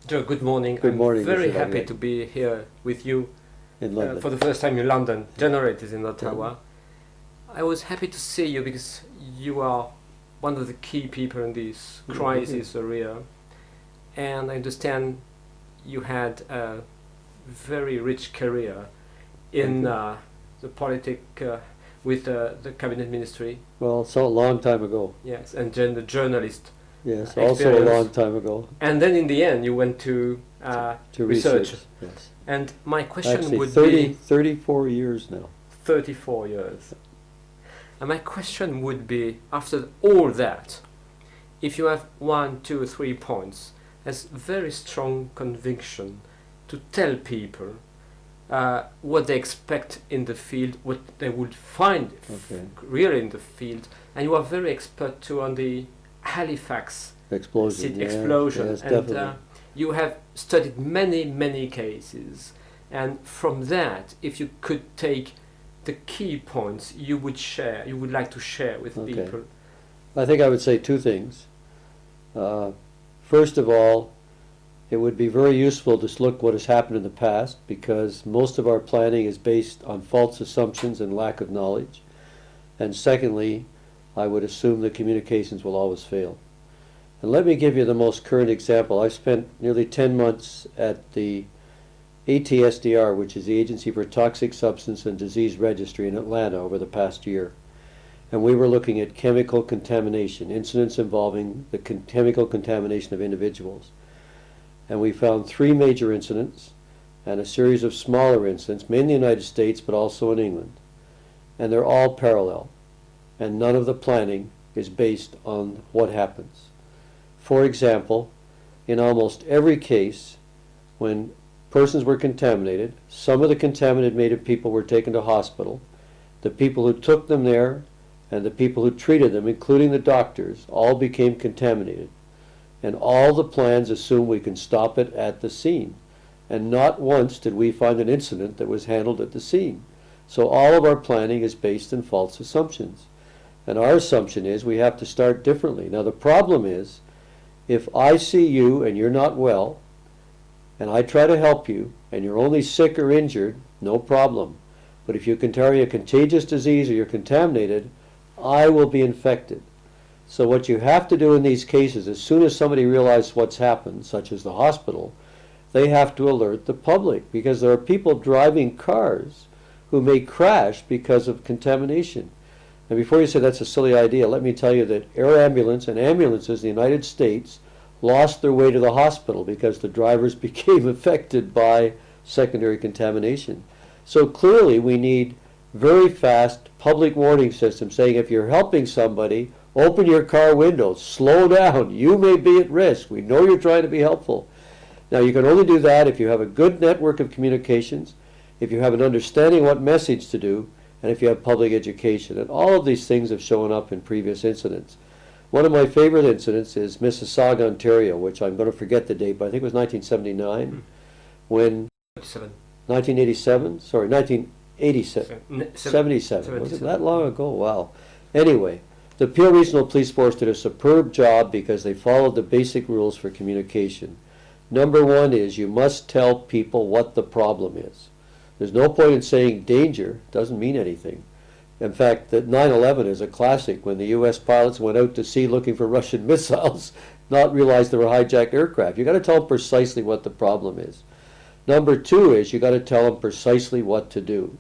Joe, good morning. Good morning, I'm very Mr. happy Lagadec. to be here with you In London. for the first time in London. Generally, it is in Ottawa. I was happy to see you because you are one of the key people in this crisis area, and I understand you had a very rich career in the politic with the cabinet ministry. Well, so a long time ago. Yes, and then the journalist. Yes, also a Experience. long time ago. And then in the end, you went to research. Yes. And my question Actually, would 34 years now. 34 years. And my question would be, after all that, if you have 1, 2, 3 points as very strong conviction to tell people what they expect in the field, what they would find really in the field, and you are very expert too on the Halifax Explosion. explosion, Yes, and you have studied many cases, and from that, if you could take the key points you would like to share with people. I think I would say two things. First of all, it would be very useful to look what has happened in the past, because most of our planning is based on false assumptions and lack of knowledge. And secondly, I would assume that communications will always fail. And let me give you the most current example. I've spent nearly 10 months at the ATSDR, which is the Agency for Toxic Substance and Disease Registry in Atlanta, over the past year. And we were looking at chemical contamination, incidents involving the chemical contamination of individuals. And we found 3 major incidents and a series of smaller incidents, mainly in the United States, but also in England. And they're all parallel. And none of the planning is based on what happens. For example, in almost every case, when persons were contaminated, some of the contaminated people were taken to hospital. The people who took them there and the people who treated them, including the doctors, all became contaminated. And all the plans assume we can stop it at the scene. And not once did we find an incident that was handled at the scene. So all of our planning is based on false assumptions. And our assumption is we have to start differently. Now the problem is, if I see you and you're not well, and I try to help you, and you're only sick or injured, no problem. But if you can carry a contagious disease or you're contaminated, I will be infected. So what you have to do in these cases, as soon as somebody realizes what's happened, such as the hospital, they have to alert the public, because there are people driving cars who may crash because of contamination. And before you say that's a silly idea, let me tell you that air ambulance and ambulances in the United States lost their way to the hospital because the drivers became affected by secondary contamination. So clearly we need very fast public warning systems saying, if you're helping somebody, open your car windows, slow down, you may be at risk, we know you're trying to be helpful. Now you can only do that if you have a good network of communications, if you have an understanding what message to do, and if you have public education. And all of these things have shown up in previous incidents. One of my favorite incidents is Mississauga, Ontario, which I'm going to forget the date, but I think it was 1979, when 1987, sorry, 1987, 77. Was it that long ago? Wow. Anyway, the Peel Regional Police Force did a superb job because they followed the basic rules for communication. Number one is you must tell people what the problem is. There's no point in saying danger, doesn't mean anything. In fact, that 9/11 is a classic, when the U.S. pilots went out to sea looking for Russian missiles, not realize they were hijacked aircraft. You've got to tell them precisely what the problem is. Number two is you've got to tell them precisely what to do.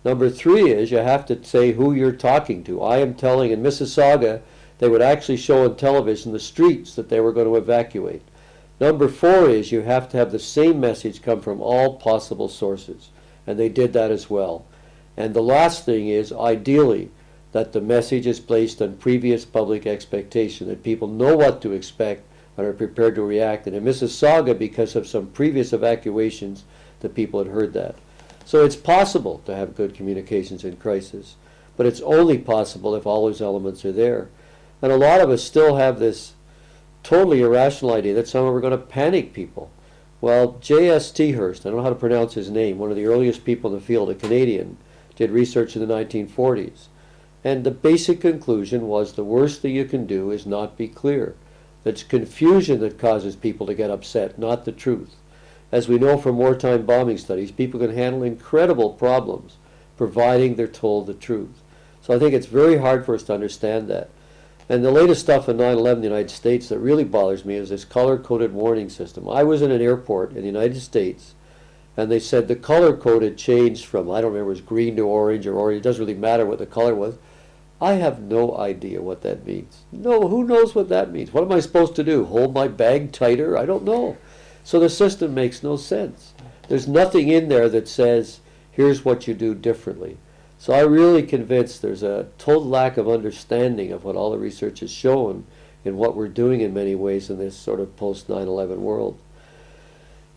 Number three is you have to say who you're talking to. I am telling, in Mississauga, they would actually show on television the streets that they were going to evacuate. Number four is you have to have the same message come from all possible sources. And they did that as well. And the last thing is, ideally, that the message is based on previous public expectation, that people know what to expect and are prepared to react. And in Mississauga, because of some previous evacuations, the people had heard that. So it's possible to have good communications in crisis, but it's only possible if all those elements are there. And a lot of us still have this totally irrational idea that somehow we're going to panic people. Well, J.S. Hurst, I don't know how to pronounce his name, one of the earliest people in the field, a Canadian, did research in the 1940s. And the basic conclusion was the worst thing you can do is not be clear. It's confusion that causes people to get upset, not the truth. As we know from wartime bombing studies, people can handle incredible problems, providing they're told the truth. So I think it's very hard for us to understand that. And the latest stuff in 9/11 in the United States that really bothers me is this color-coded warning system. I was in an airport in the United States, and they said the color code had changed from, I don't remember, it was green to orange or orange. It doesn't really matter what the color was. I have no idea what that means. No, who knows what that means? What am I supposed to do? Hold my bag tighter? I don't know. So the system makes no sense. There's nothing in there that says, here's what you do differently. So I'm really convinced there's a total lack of understanding of what all the research has shown in what we're doing in many ways in this sort of post-9/11 world.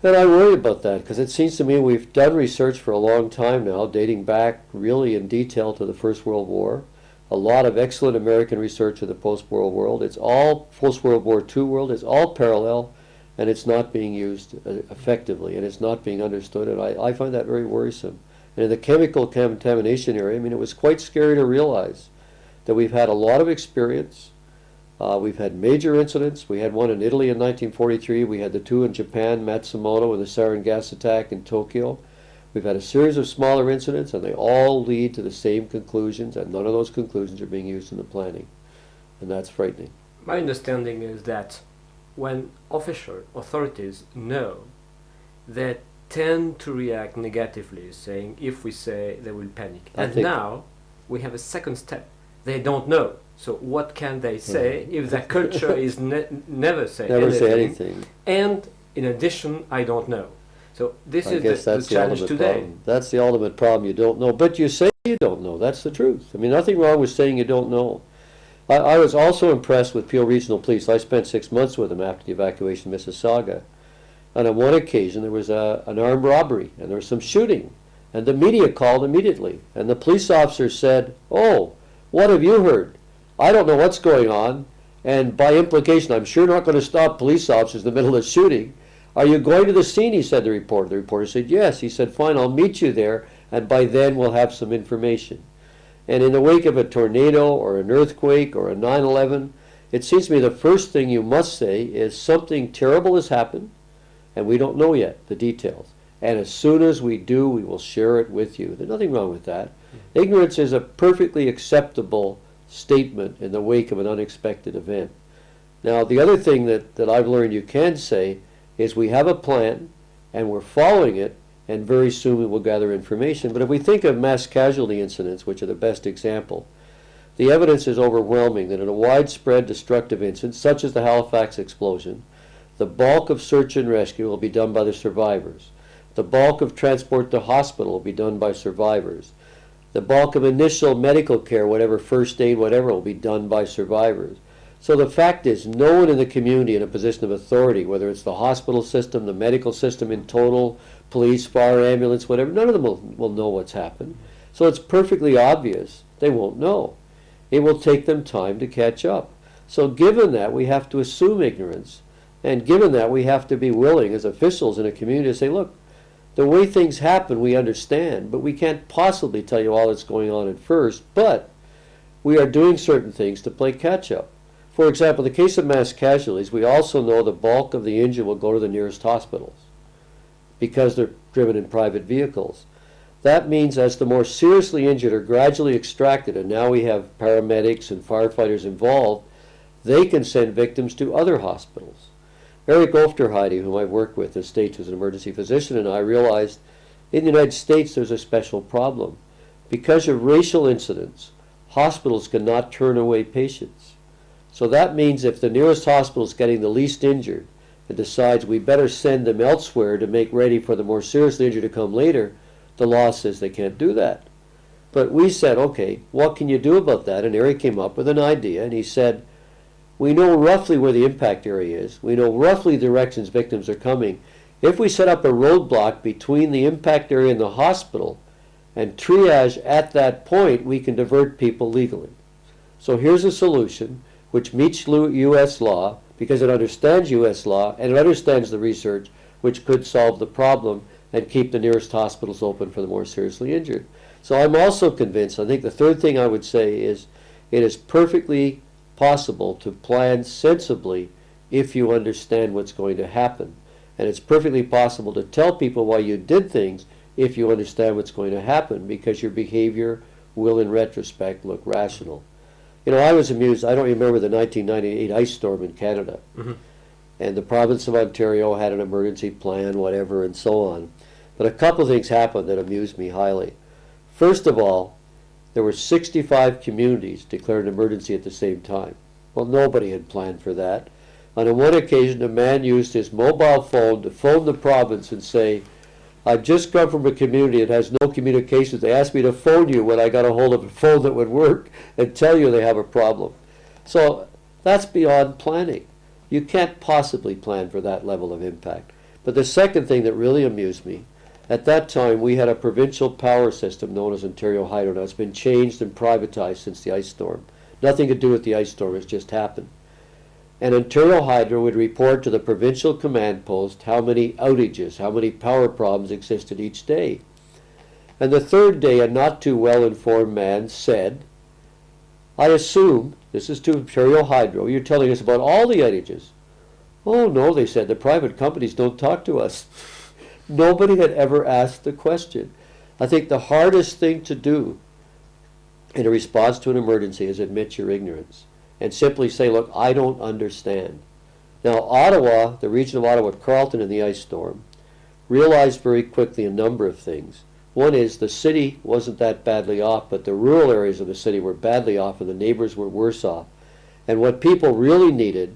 And I worry about that because it seems to me we've done research for a long time now, dating back really in detail to the First World War. A lot of excellent American research of the post-World world. It's all post-World War II world. It's all parallel, and it's not being used effectively, and it's not being understood, and I find that very worrisome. And in the chemical contamination area, I mean, it was quite scary to realize that we've had a lot of experience. We've had major incidents. We had one in Italy in 1943. We had the two in Japan, Matsumoto, and the sarin gas attack in Tokyo. We've had a series of smaller incidents, and they all lead to the same conclusions, and none of those conclusions are being used in the planning. And that's frightening. My understanding is that when official authorities know, they tend to react negatively, saying if we say they will panic. And now we have a second step. They don't know. So what can they say if their culture is never say anything? And in addition, I don't know. So this is the challenge today. Problem. That's the ultimate problem. You don't know, but you say you don't know. That's the truth. I mean, nothing wrong with saying you don't know. I was also impressed with Peel Regional Police. I spent 6 months with them after the evacuation of Mississauga. And on one occasion, there was an armed robbery, and there was some shooting. And the media called immediately. And the police officer said, "Oh, what have you heard? I don't know what's going on. And by implication, I'm sure not going to stop police officers in the middle of shooting. Are you going to the scene?" he said to the reporter. The reporter said, "Yes." He said, "Fine, I'll meet you there, and by then we'll have some information." And in the wake of a tornado or an earthquake or a 9/11, it seems to me the first thing you must say is something terrible has happened, and we don't know yet the details. And as soon as we do, we will share it with you. There's nothing wrong with that. Ignorance is a perfectly acceptable statement in the wake of an unexpected event. Now, the other thing that I've learned you can say is we have a plan, and we're following it, and very soon we will gather information. But if we think of mass casualty incidents, which are the best example, the evidence is overwhelming that in a widespread destructive incident, such as the Halifax explosion, the bulk of search and rescue will be done by the survivors. The bulk of transport to hospital will be done by survivors. The bulk of initial medical care, whatever first aid, whatever, will be done by survivors. So the fact is, no one in the community in a position of authority, whether it's the hospital system, the medical system in total, police, fire, ambulance, whatever, none of them will know what's happened. So it's perfectly obvious they won't know. It will take them time to catch up. So given that, we have to assume ignorance. And given that, we have to be willing as officials in a community to say, look, the way things happen, we understand, but we can't possibly tell you all that's going on at first, but we are doing certain things to play catch-up. For example, in the case of mass casualties, we also know the bulk of the injured will go to the nearest hospitals because they're driven in private vehicles. That means as the more seriously injured are gradually extracted, and now we have paramedics and firefighters involved, they can send victims to other hospitals. Eric Ofterheide, whom I've worked with in the States as an emergency physician, and I realized in the United States there's a special problem. Because of racial incidents, hospitals cannot turn away patients. So that means if the nearest hospital is getting the least injured and decides we better send them elsewhere to make ready for the more seriously injured to come later, the law says they can't do that. But we said, okay, what can you do about that? And Eric came up with an idea, and he said, we know roughly where the impact area is. We know roughly the directions victims are coming. If we set up a roadblock between the impact area and the hospital and triage at that point, we can divert people legally. So here's a solution which meets U.S. law because it understands U.S. law and it understands the research which could solve the problem and keep the nearest hospitals open for the more seriously injured. So I'm also convinced, I think the third thing I would say is it is perfectly possible to plan sensibly if you understand what's going to happen. And it's perfectly possible to tell people why you did things if you understand what's going to happen, because your behavior will, in retrospect, look rational. You know, I was amused. I don't remember the 1998 ice storm in Canada. Mm-hmm. And the province of Ontario had an emergency plan, whatever, and so on. But a couple of things happened that amused me highly. First of all, there were 65 communities declared an emergency at the same time. Well, nobody had planned for that. On one occasion, a man used his mobile phone to phone the province and say, I've just come from a community that has no communications. They asked me to phone you when I got a hold of a phone that would work and tell you they have a problem. So that's beyond planning. You can't possibly plan for that level of impact. But the second thing that really amused me, at that time we had a provincial power system known as Ontario Hydro. Now it's been changed and privatized since the ice storm. Nothing to do with the ice storm, it's just happened. And Ontario Hydro would report to the provincial command post how many outages, how many power problems existed each day. And the third day, a not too well-informed man said, I assume, this is to Ontario Hydro, you're telling us about all the outages. Oh no, they said, the private companies don't talk to us. Nobody had ever asked the question. I think the hardest thing to do in a response to an emergency is admit your ignorance and simply say, look, I don't understand. Now, Ottawa, the region of Ottawa, Carleton in the ice storm, realized very quickly a number of things. One is the city wasn't that badly off, but the rural areas of the city were badly off and the neighbors were worse off. And what people really needed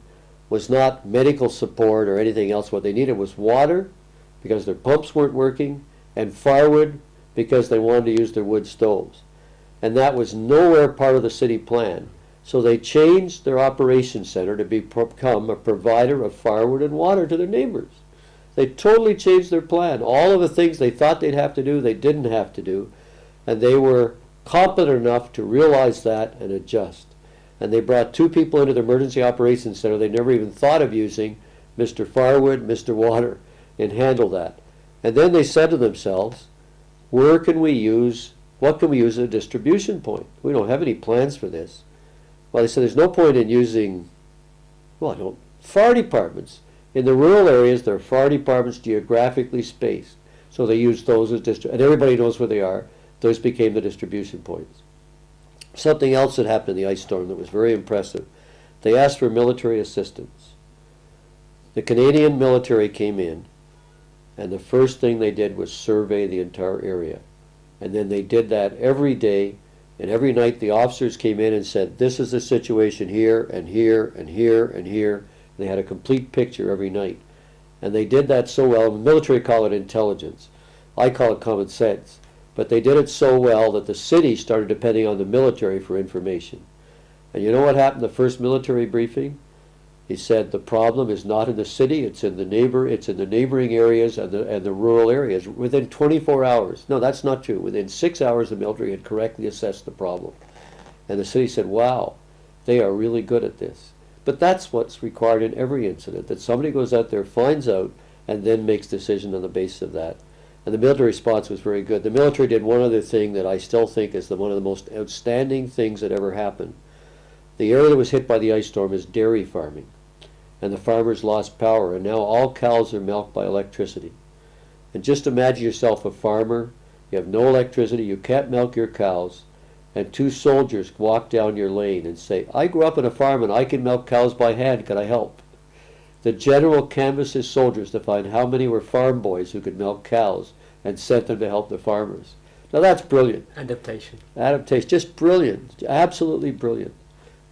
was not medical support or anything else. What they needed was water, because their pumps weren't working, and firewood, because they wanted to use their wood stoves. And that was nowhere part of the city plan. So they changed their operations center to become a provider of firewood and water to their neighbors. They totally changed their plan. All of the things they thought they'd have to do, they didn't have to do. And they were competent enough to realize that and adjust. And they brought 2 people into the emergency operations center they never even thought of using, Mr. Firewood, Mr. Water, and handle that. And then they said to themselves, what can we use as a distribution point? We don't have any plans for this. Well, they said there's no point in using, fire departments. In the rural areas, there are fire departments geographically spaced. So they used those as and everybody knows where they are. Those became the distribution points. Something else that happened in the ice storm that was very impressive. They asked for military assistance. The Canadian military came in, and the first thing they did was survey the entire area. And then they did that every day, and every night the officers came in and said, this is the situation here, and here, and here, and here. They had a complete picture every night. And they did that so well. The military call it intelligence. I call it common sense. But they did it so well that the city started depending on the military for information. And you know what happened the first military briefing? He said the problem is not in the city, it's in the neighboring areas and the rural areas. Within 24 hours. No, that's not true. Within 6 hours, the military had correctly assessed the problem. And the city said, wow, they are really good at this. But that's what's required in every incident, that somebody goes out there, finds out, and then makes decisions on the basis of that. And the military response was very good. The military did one other thing that I still think is one of the most outstanding things that ever happened. The area that was hit by the ice storm is dairy farming. And the farmers lost power, and now all cows are milked by electricity. And just imagine yourself a farmer, you have no electricity, you can't milk your cows, and 2 soldiers walk down your lane and say, I grew up on a farm and I can milk cows by hand, can I help? The general canvasses soldiers to find how many were farm boys who could milk cows and sent them to help the farmers. Now that's brilliant. Adaptation. Adaptation, just brilliant, absolutely brilliant.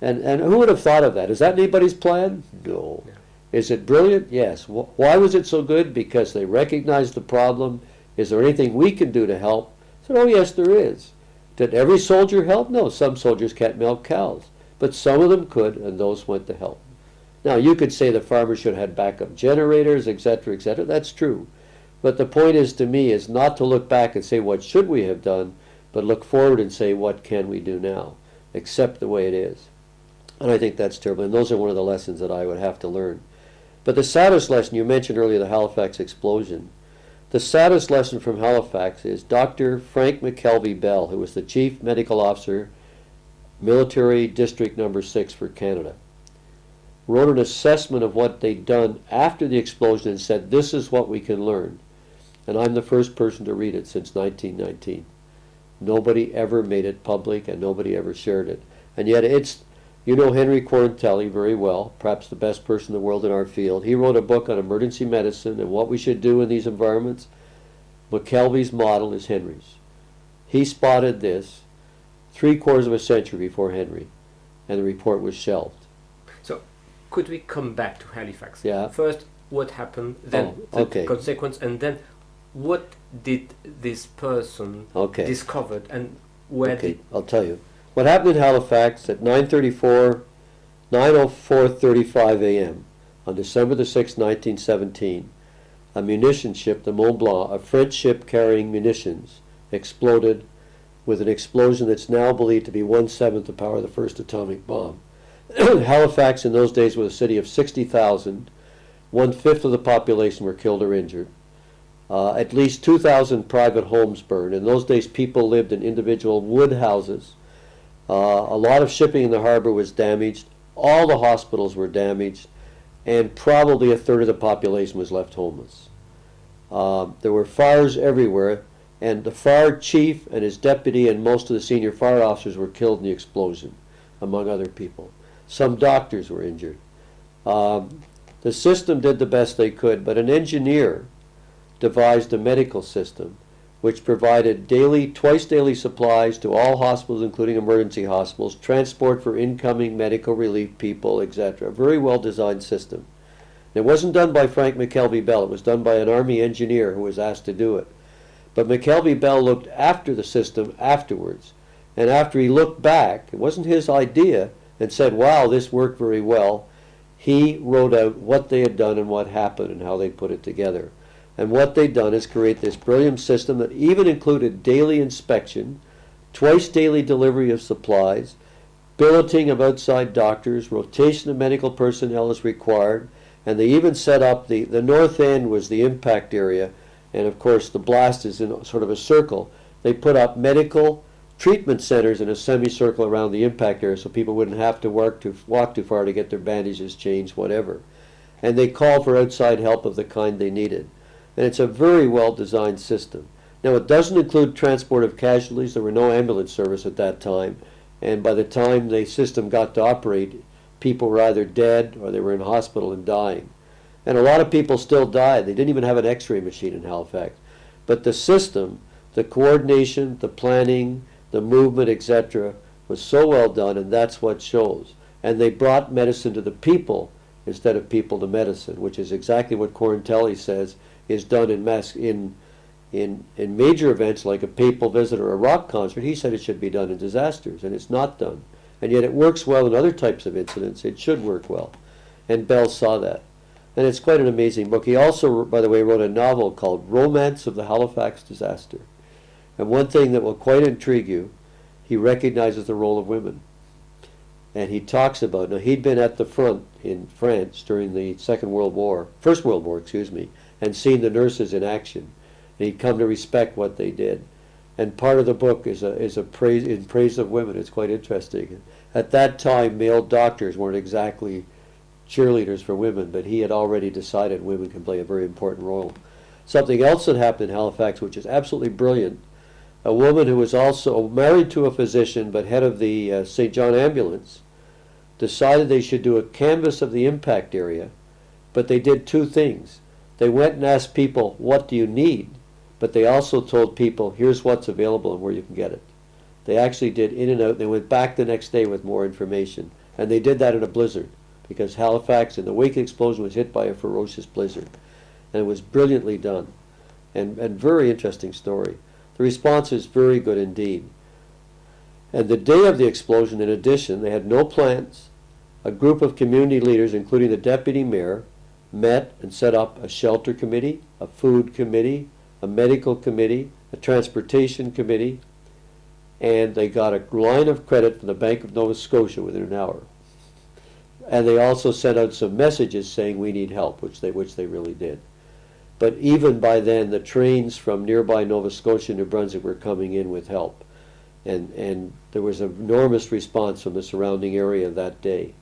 And who would have thought of that? Is that anybody's plan? No. Is it brilliant? Yes. Why was it so good? Because they recognized the problem. Is there anything we can do to help? I said, oh yes, there is. Did every soldier help? No, some soldiers can't milk cows. But some of them could, and those went to help. Now, you could say the farmers should have had backup generators, etc., etc. That's true. But the point is, to me, is not to look back and say, what should we have done, but look forward and say, what can we do now? Accept the way it is. And I think that's terrible. And those are one of the lessons that I would have to learn. But the saddest lesson, you mentioned earlier the Halifax explosion. The saddest lesson from Halifax is Dr. Frank McKelvey Bell, who was the Chief Medical Officer, Military District Number 6 for Canada. wrote an assessment of what they'd done after the explosion and said, this is what we can learn. And I'm the first person to read it since 1919. Nobody ever made it public and nobody ever shared it. And yet it's, you know Henry Quarantelli very well, perhaps the best person in the world in our field. He wrote a book on emergency medicine and what we should do in these environments. McKelvey's model is Henry's. He spotted this 3/4 of a century before Henry, and the report was shelved. So, could we come back to Halifax? Yeah. First, what happened, then the consequence, and then what did this person discovered, and where did... I'll tell you. What happened in Halifax at 9:04:35 a.m. on December the 6th, 1917, a munition ship, the Mont Blanc, a French ship carrying munitions, exploded with an explosion that's now believed to be 1/7 the power of the first atomic bomb. Halifax in those days was a city of 60,000. 1/5 of the population were killed or injured. At least 2,000 private homes burned. In those days, people lived in individual wood houses. A lot of shipping in the harbor was damaged. All the hospitals were damaged. And probably 1/3 of the population was left homeless. There were fires everywhere. And the fire chief and his deputy and most of the senior fire officers were killed in the explosion, among other people. Some doctors were injured. The system did the best they could, but an engineer devised a medical system which provided twice daily supplies to all hospitals, including emergency hospitals, transport for incoming medical relief people, etc. A very well designed system. It wasn't done by Frank McKelvey Bell. It was done by an Army engineer who was asked to do it. But McKelvey Bell looked after the system afterwards. And after he looked back, it wasn't his idea, and said, wow, this worked very well, he wrote out what they had done and what happened and how they put it together. And what they'd done is create this brilliant system that even included daily inspection, twice daily delivery of supplies, billeting of outside doctors, rotation of medical personnel as required, and they even set up the north end was the impact area, and of course the blast is in sort of a circle. They put up medical treatment centers in a semicircle around the impact area so people wouldn't have to walk too far to get their bandages changed, whatever. And they called for outside help of the kind they needed. And it's a very well-designed system. Now, it doesn't include transport of casualties. There were no ambulance service at that time. And by the time the system got to operate, people were either dead or they were in hospital and dying. And a lot of people still died. They didn't even have an x-ray machine in Halifax. But the system, the coordination, the planning, the movement, etc., was so well done, and that's what shows. And they brought medicine to the people instead of people to medicine, which is exactly what Quarantelli says is done in major events like a papal visit or a rock concert. He said it should be done in disasters, and it's not done. And yet it works well in other types of incidents. It should work well. And Bell saw that. And it's quite an amazing book. He also, by the way, wrote a novel called Romance of the Halifax Disaster. And one thing that will quite intrigue you, he recognizes the role of women. And he talks about, now he'd been at the front in France during the First World War, and seen the nurses in action. And he'd come to respect what they did. And part of the book is a praise of women. It's quite interesting. At that time, male doctors weren't exactly cheerleaders for women, but he had already decided women can play a very important role. Something else that happened in Halifax, which is absolutely brilliant, a woman who was also married to a physician but head of the St. John ambulance, decided they should do a canvass of the impact area, but they did two things. They went and asked people, what do you need? But they also told people, here's what's available and where you can get it. They actually did in and out. They went back the next day with more information. And they did that in a blizzard, because Halifax, in the wake of the explosion, was hit by a ferocious blizzard. And it was brilliantly done. And very interesting story. The response is very good indeed. And the day of the explosion, in addition, they had no plans. A group of community leaders, including the deputy mayor, met and set up a shelter committee, a food committee, a medical committee, a transportation committee, and they got a line of credit from the Bank of Nova Scotia within an hour. And they also sent out some messages saying we need help, which they really did. But even by then, the trains from nearby Nova Scotia and New Brunswick were coming in with help. And there was an enormous response from the surrounding area that day.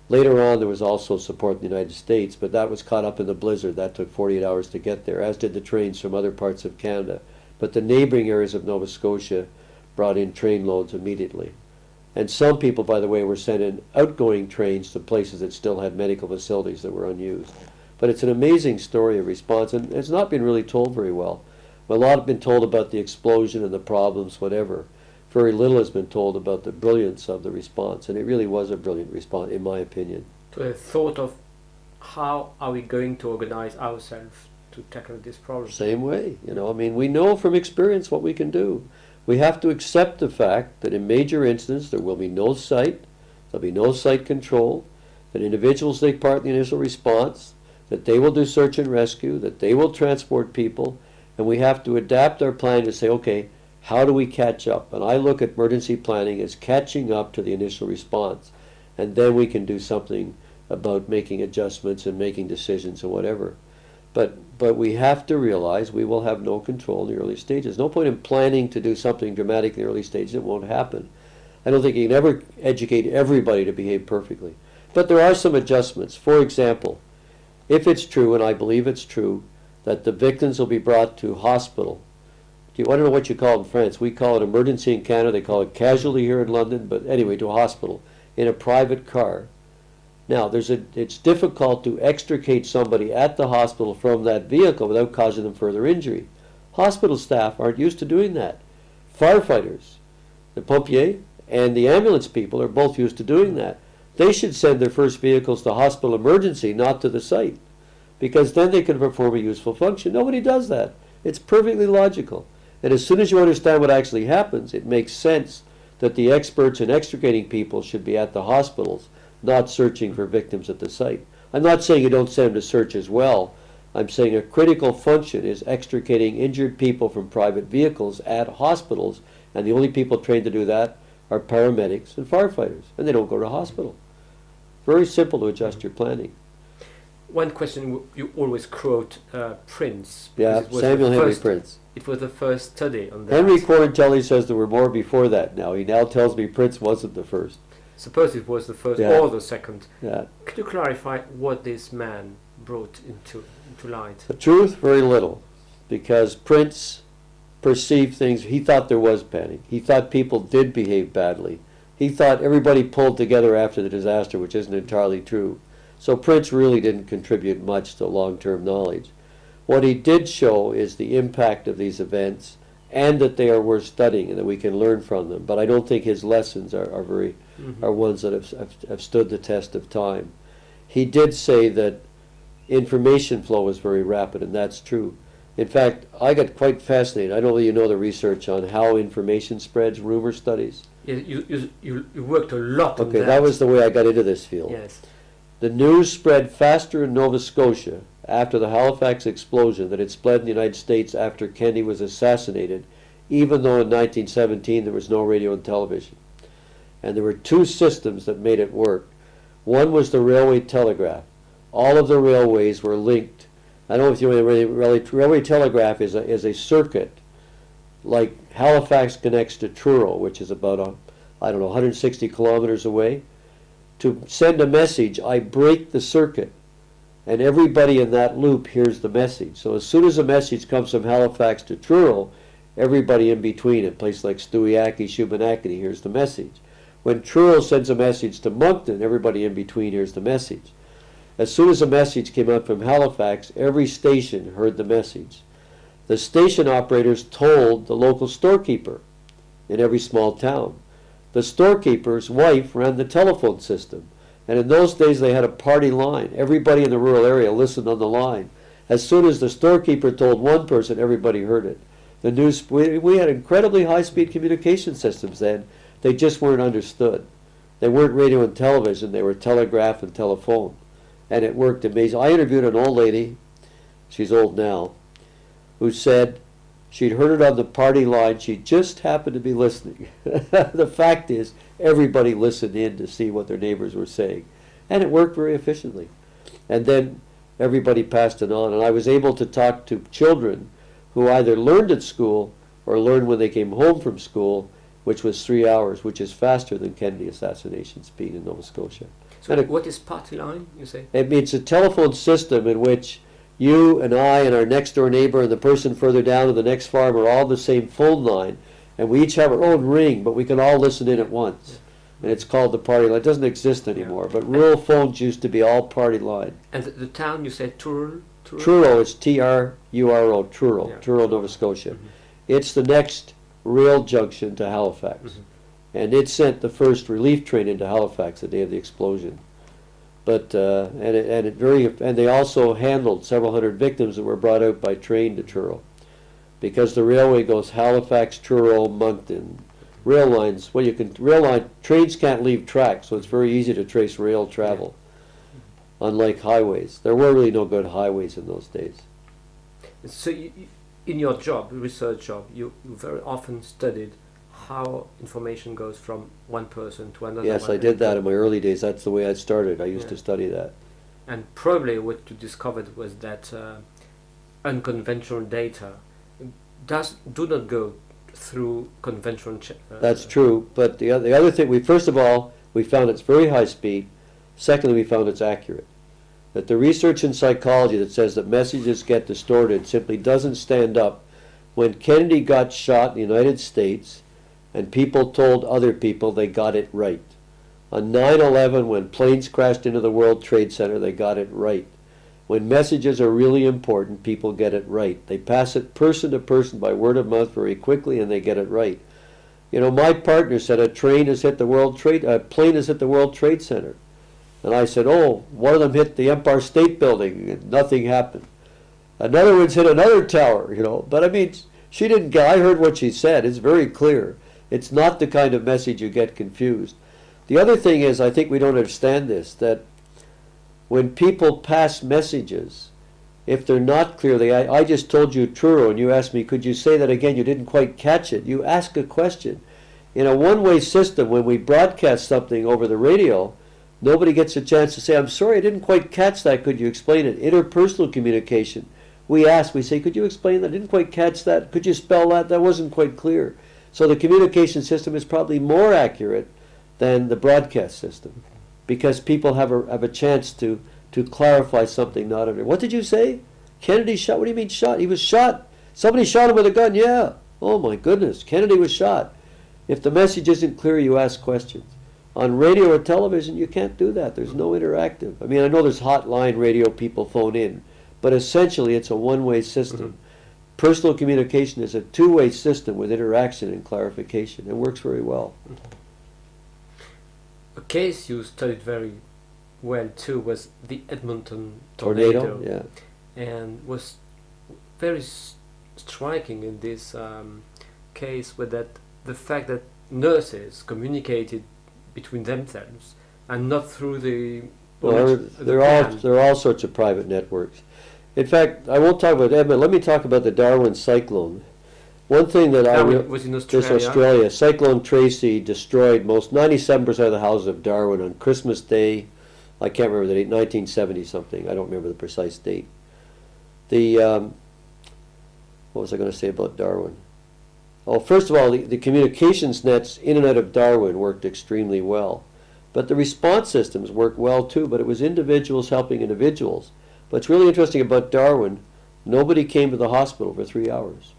Later on, there was also support in the United States, but that was caught up in the blizzard. That took 48 hours to get there, as did the trains from other parts of Canada. But the neighboring areas of Nova Scotia brought in train loads immediately. And some people, by the way, were sent in outgoing trains to places that still had medical facilities that were unused. But it's an amazing story of response, and it's not been really told very well. A lot has been told about the explosion and the problems, whatever. Very little has been told about the brilliance of the response, and it really was a brilliant response, in my opinion. To a thought of how are we going to organize ourselves to tackle this problem? Same way, I mean, we know from experience what we can do. We have to accept the fact that in major incidents there will be no site, there'll be no site control, that individuals take part in the initial response, that they will do search and rescue, that they will transport people, and we have to adapt our plan to say, okay, how do we catch up? And I look at emergency planning as catching up to the initial response. And then we can do something about making adjustments and making decisions and whatever. But we have to realize we will have no control in the early stages. No point in planning to do something dramatic in the early stages. It won't happen. I don't think you can ever educate everybody to behave perfectly. But there are some adjustments. For example, if it's true, and I believe it's true, that the victims will be brought to hospital. I don't know what you call it in France. We call it emergency in Canada. They call it casualty here in London. But anyway, to a hospital in a private car. Now, it's difficult to extricate somebody at the hospital from that vehicle without causing them further injury. Hospital staff aren't used to doing that. Firefighters, the pompiers, and the ambulance people are both used to doing that. They should send their first vehicles to hospital emergency, not to the site, because then they can perform a useful function. Nobody does that. It's perfectly logical. And as soon as you understand what actually happens, it makes sense that the experts in extricating people should be at the hospitals, not searching for victims at the site. I'm not saying you don't send them to search as well. I'm saying a critical function is extricating injured people from private vehicles at hospitals, and the only people trained to do that are paramedics and firefighters, and they don't go to hospital. Very simple to adjust your planning. One question you always quote Prince. Yeah, Samuel Henry Prince. It was the first study on that. Henry Quarantelli says there were more before that now. He now tells me Prince wasn't the first. Suppose it was the first or the second. Yeah. Could you clarify what this man brought into light? The truth, very little. Because Prince perceived things, he thought there was panic. He thought people did behave badly. He thought everybody pulled together after the disaster, which isn't entirely true. So Prince really didn't contribute much to long-term knowledge. What he did show is the impact of these events and that they are worth studying and that we can learn from them. But I don't think his lessons are ones that have stood the test of time. He did say that information flow was very rapid, and that's true. In fact, I got quite fascinated. I don't know if you know the research on how information spreads, rumor studies. Yeah, you worked a lot on that. Okay, that was the way I got into this field. Yes. The news spread faster in Nova Scotia after the Halifax explosion than it spread in the United States after Kennedy was assassinated, even though in 1917 there was no radio and television. And there were two systems that made it work. One was the railway telegraph. All of the railways were linked. I don't know if you know, railway telegraph is a circuit, like Halifax connects to Truro, which is about 160 kilometers away. To send a message, I break the circuit, and everybody in that loop hears the message. So as soon as a message comes from Halifax to Truro, everybody in between, in places like Stewiacke, Shubenacadie, hears the message. When Truro sends a message to Moncton, everybody in between hears the message. As soon as a message came out from Halifax, every station heard the message. The station operators told the local storekeeper in every small town. The storekeeper's wife ran the telephone system, and in those days they had a party line. Everybody in the rural area listened on the line. As soon as the storekeeper told one person, everybody heard it. The news, we had incredibly high-speed communication systems then. They just weren't understood. They weren't radio and television. They were telegraph and telephone, and it worked amazing. I interviewed an old lady, she's old now, who said she'd heard it on the party line. She just happened to be listening. The fact is, everybody listened in to see what their neighbors were saying, and it worked very efficiently. And then everybody passed it on, and I was able to talk to children who either learned at school or learned when they came home from school, which was 3 hours, which is faster than Kennedy assassination speed in Nova Scotia. So And what is party line, you say? it's a telephone system in which you and I and our next door neighbor and the person further down and the next farm are all the same phone line, and we each have our own ring, but we can all listen in at once. And it's called the party line. It doesn't exist anymore, but rural phones used to be all party line. And the town, you said Truro? Truro is Truro, Truro, Yeah. Truro, Nova Scotia. Mhm. It's the next rail junction to Halifax. Mhm. And it sent the first relief train into Halifax the day of the explosion. But and they also handled several hundred victims that were brought out by train to Truro, because the railway goes Halifax, Truro, Moncton. Rail lines, trains can't leave tracks, so it's very easy to trace rail travel. Unlike highways, there were really no good highways in those days. So in your job, research job, you very often studied how information goes from one person to another. Yes, I did that in my early days. That's the way I started. I used to Yeah. study that. And probably what you discovered was that unconventional data do not go through conventional. That's true, but the other thing, first of all, we found it's very high speed. Secondly, we found it's accurate. That the research in psychology that says that messages get distorted simply doesn't stand up. When Kennedy got shot in the United States and people told other people, they got it right. On 9/11, when planes crashed into the World Trade Center, they got it right. When messages are really important, people get it right. They pass it person to person by word of mouth very quickly, and they get it right. You know, my partner said a plane has hit the World Trade Center. And I said, oh, one of them hit the Empire State Building, and nothing happened. Another one's hit another tower, you know. But I mean, she didn't get, I heard what she said. It's very clear. It's not the kind of message you get confused. The other thing is, I think we don't understand this, that when people pass messages, if they're not clear, I just told you Truro, and you asked me, could you say that again? You didn't quite catch it. You ask a question. In a one-way system, when we broadcast something over the radio, nobody gets a chance to say, I'm sorry, I didn't quite catch that. Could you explain it? Interpersonal communication. We say, could you explain that? I didn't quite catch that. Could you spell that? That wasn't quite clear. So the communication system is probably more accurate than the broadcast system, because people have a chance to clarify something not under. What did you say? Kennedy shot? What do you mean shot? He was shot. Somebody shot him with a gun. Yeah. Oh my goodness. Kennedy was shot. If the message isn't clear, you ask questions. On radio or television, you can't do that. There's no interactive. I mean, I know there's hotline radio, people phone in, but essentially it's a one-way system. Mm-hmm. Personal communication is a two-way system with interaction and clarification. It works very well. A case you studied very well too was the Edmonton tornado. Yeah. And was very striking in this case with that the fact that nurses communicated between themselves and not through the Well, there are all sorts of private networks. In fact, I won't talk about Edmonton. Let me talk about the Darwin cyclone. One thing that was in Australia. This Australia, Cyclone Tracy destroyed 97% of the houses of Darwin on Christmas Day. I can't remember the date, 1970 something. I don't remember the precise date. What was I going to say about Darwin? Oh, first of all, the communications nets in and out of Darwin worked extremely well. But the response systems worked well too, but it was individuals helping individuals. What's really interesting about Darwin, nobody came to the hospital for 3 hours.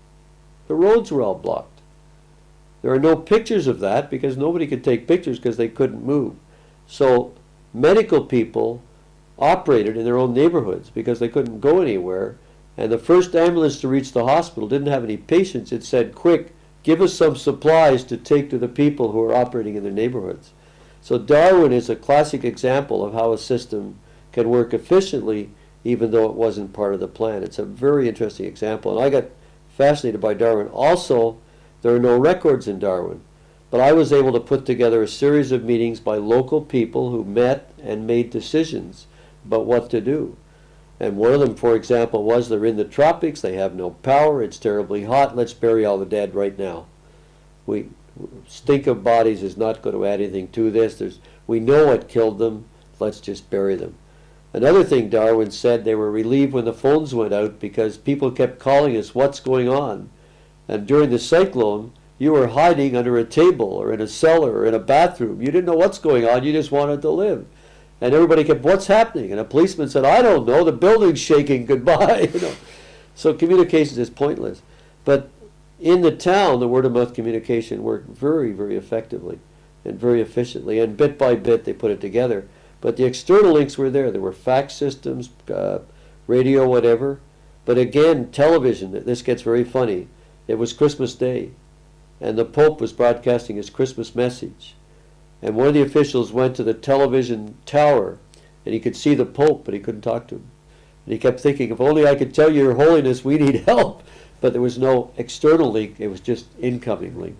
The roads were all blocked. There are no pictures of that because nobody could take pictures because they couldn't move. So medical people operated in their own neighborhoods because they couldn't go anywhere. And the first ambulance to reach the hospital didn't have any patients. It said, quick, give us some supplies to take to the people who are operating in their neighborhoods. So Darwin is a classic example of how a system can work efficiently even though it wasn't part of the plan. It's a very interesting example. And I got fascinated by Darwin. Also, there are no records in Darwin. But I was able to put together a series of meetings by local people who met and made decisions about what to do. And one of them, for example, was they're in the tropics, they have no power, it's terribly hot, let's bury all the dead right now. Stink of bodies is not going to add anything to this. We know what killed them, let's just bury them. Another thing Darwin said, they were relieved when the phones went out because people kept calling us, what's going on? And during the cyclone, you were hiding under a table or in a cellar or in a bathroom. You didn't know what's going on, you just wanted to live. And everybody kept, what's happening? And a policeman said, I don't know, the building's shaking, goodbye. So communications is pointless. But in the town, the word-of-mouth communication worked very, very effectively and very efficiently. And bit by bit, they put it together. But the external links were there. There were fax systems, radio, whatever. But again, television, this gets very funny. It was Christmas Day, and the Pope was broadcasting his Christmas message. And one of the officials went to the television tower, and he could see the Pope, but he couldn't talk to him. And he kept thinking, if only I could tell you, Your Holiness, we need help. But there was no external link, it was just incoming link,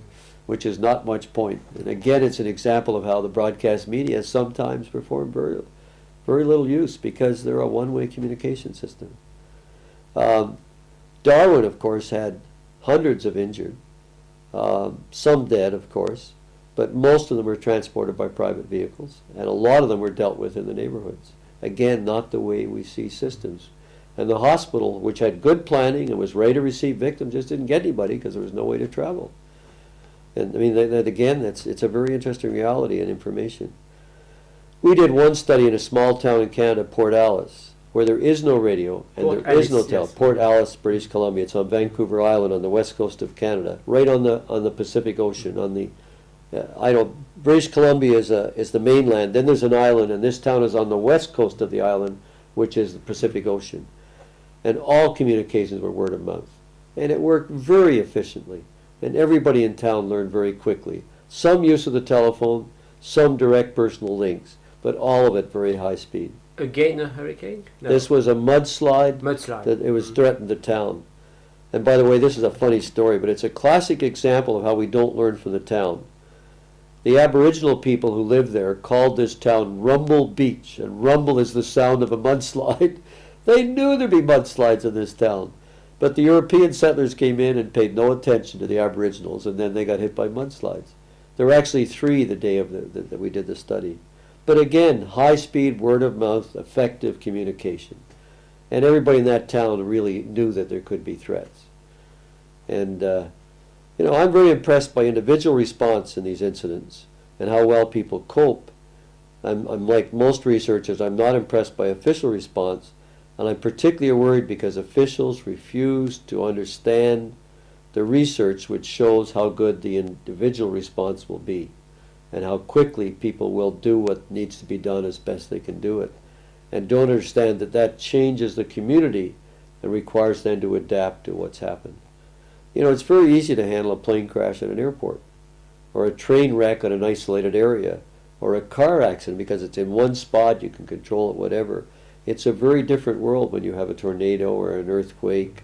which is not much point. And again, it's an example of how the broadcast media sometimes perform very, very little use because they're a one-way communication system. Darwin, of course, had hundreds of injured, some dead, of course, but most of them were transported by private vehicles, and a lot of them were dealt with in the neighborhoods. Again, not the way we see systems. And the hospital, which had good planning and was ready to receive victims, just didn't get anybody because there was no way to travel. And I mean, that again, it's a very interesting reality and information. We did one study in a small town in Canada, Port Alice, where there is no radio and there is no tel. Port Alice, British Columbia. It's on Vancouver Island on the west coast of Canada, right on the Pacific Ocean. On the British Columbia is the mainland. Then there's an island, and this town is on the west coast of the island, which is the Pacific Ocean. And all communications were word of mouth, and it worked very efficiently. And everybody in town learned very quickly. Some use of the telephone, some direct personal links, but all of it very high speed. Again a hurricane? No. This was a mudslide. Mudslide. It was threatened the town. And by the way, this is a funny story, but it's a classic example of how we don't learn from the town. The Aboriginal people who lived there called this town Rumble Beach, and rumble is the sound of a mudslide. They knew there'd be mudslides in this town. But the European settlers came in and paid no attention to the Aboriginals, and then they got hit by mudslides. There were actually 3 the day of that we did the study. But again, high-speed, word-of-mouth, effective communication. And everybody in that town really knew that there could be threats. And, I'm very impressed by individual response in these incidents and how well people cope. I'm like most researchers, I'm not impressed by official response, and I'm particularly worried because officials refuse to understand the research which shows how good the individual response will be and how quickly people will do what needs to be done as best they can do it, and don't understand that that changes the community and requires them to adapt to what's happened. It's very easy to handle a plane crash at an airport, or a train wreck on an isolated area, or a car accident because it's in one spot, you can control it, whatever. It's a very different world when you have a tornado or an earthquake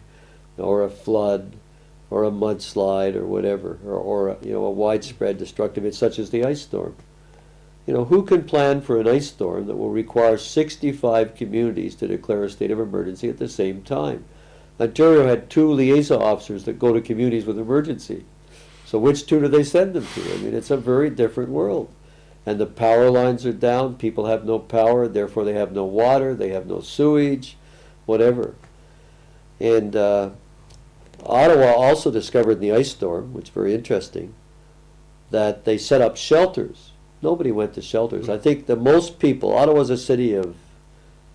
or a flood or a mudslide or whatever, or a widespread destructive event such as the ice storm. Who can plan for an ice storm that will require 65 communities to declare a state of emergency at the same time? Ontario had 2 liaison officers that go to communities with emergency. So which 2 do they send them to? I mean, it's a very different world. And the power lines are down, people have no power, therefore they have no water, they have no sewage, whatever. And Ottawa also discovered in the ice storm, which is very interesting, that they set up shelters. Nobody went to shelters. I think the most people, Ottawa's a city of,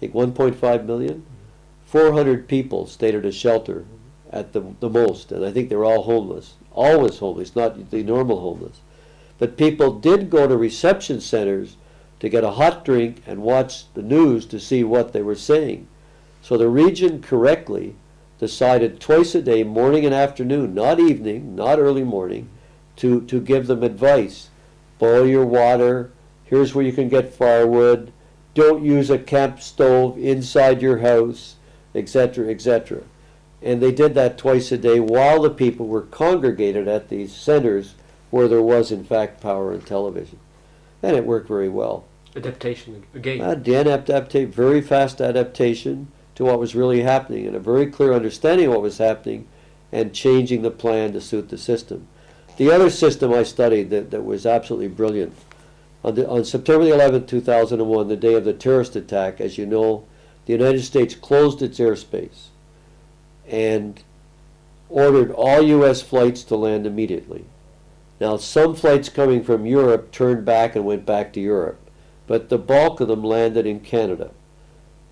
1.5 million, 400 people stayed at a shelter at the most, and I think they were all homeless, always homeless, not the normal homeless. But people did go to reception centers to get a hot drink and watch the news to see what they were saying. So the region correctly decided twice a day, morning and afternoon, not evening, not early morning, to give them advice. Boil your water, here's where you can get firewood, don't use a camp stove inside your house, etc., etc. And they did that twice a day while the people were congregated at these centers where there was, in fact, power and television. And it worked very well. Adaptation again. Very fast adaptation to what was really happening and a very clear understanding of what was happening and changing the plan to suit the system. The other system I studied that was absolutely brilliant, on September the 11th, 2001, the day of the terrorist attack, as you know, the United States closed its airspace and ordered all U.S. flights to land immediately. Now, some flights coming from Europe turned back and went back to Europe, but the bulk of them landed in Canada.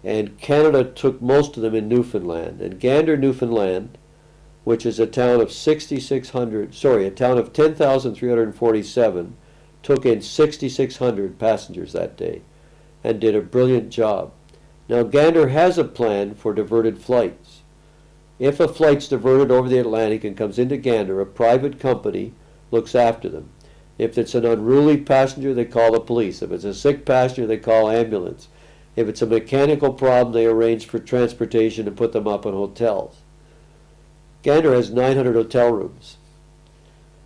And Canada took most of them in Newfoundland. And Gander, Newfoundland, which is a town of 10,347, took in 6,600 passengers that day and did a brilliant job. Now Gander has a plan for diverted flights. If a flight's diverted over the Atlantic and comes into Gander, a private company looks after them. If it's an unruly passenger, they call the police. If it's a sick passenger, they call ambulance. If it's a mechanical problem, they arrange for transportation and put them up in hotels. Gander has 900 hotel rooms.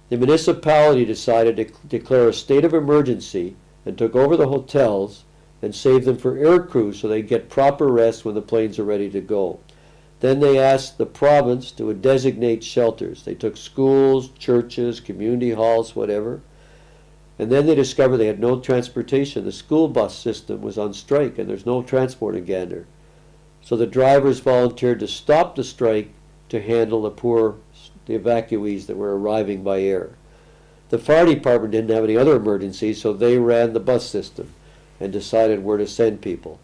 The municipality decided to declare a state of emergency and took over the hotels and saved them for air crews so they get proper rest when the planes are ready to go. Then they asked the province to designate shelters. They took schools, churches, community halls, whatever. And then they discovered they had no transportation. The school bus system was on strike and there's no transport in Gander. So the drivers volunteered to stop the strike to handle the evacuees that were arriving by air. The fire department didn't have any other emergencies, so they ran the bus system and decided where to send people.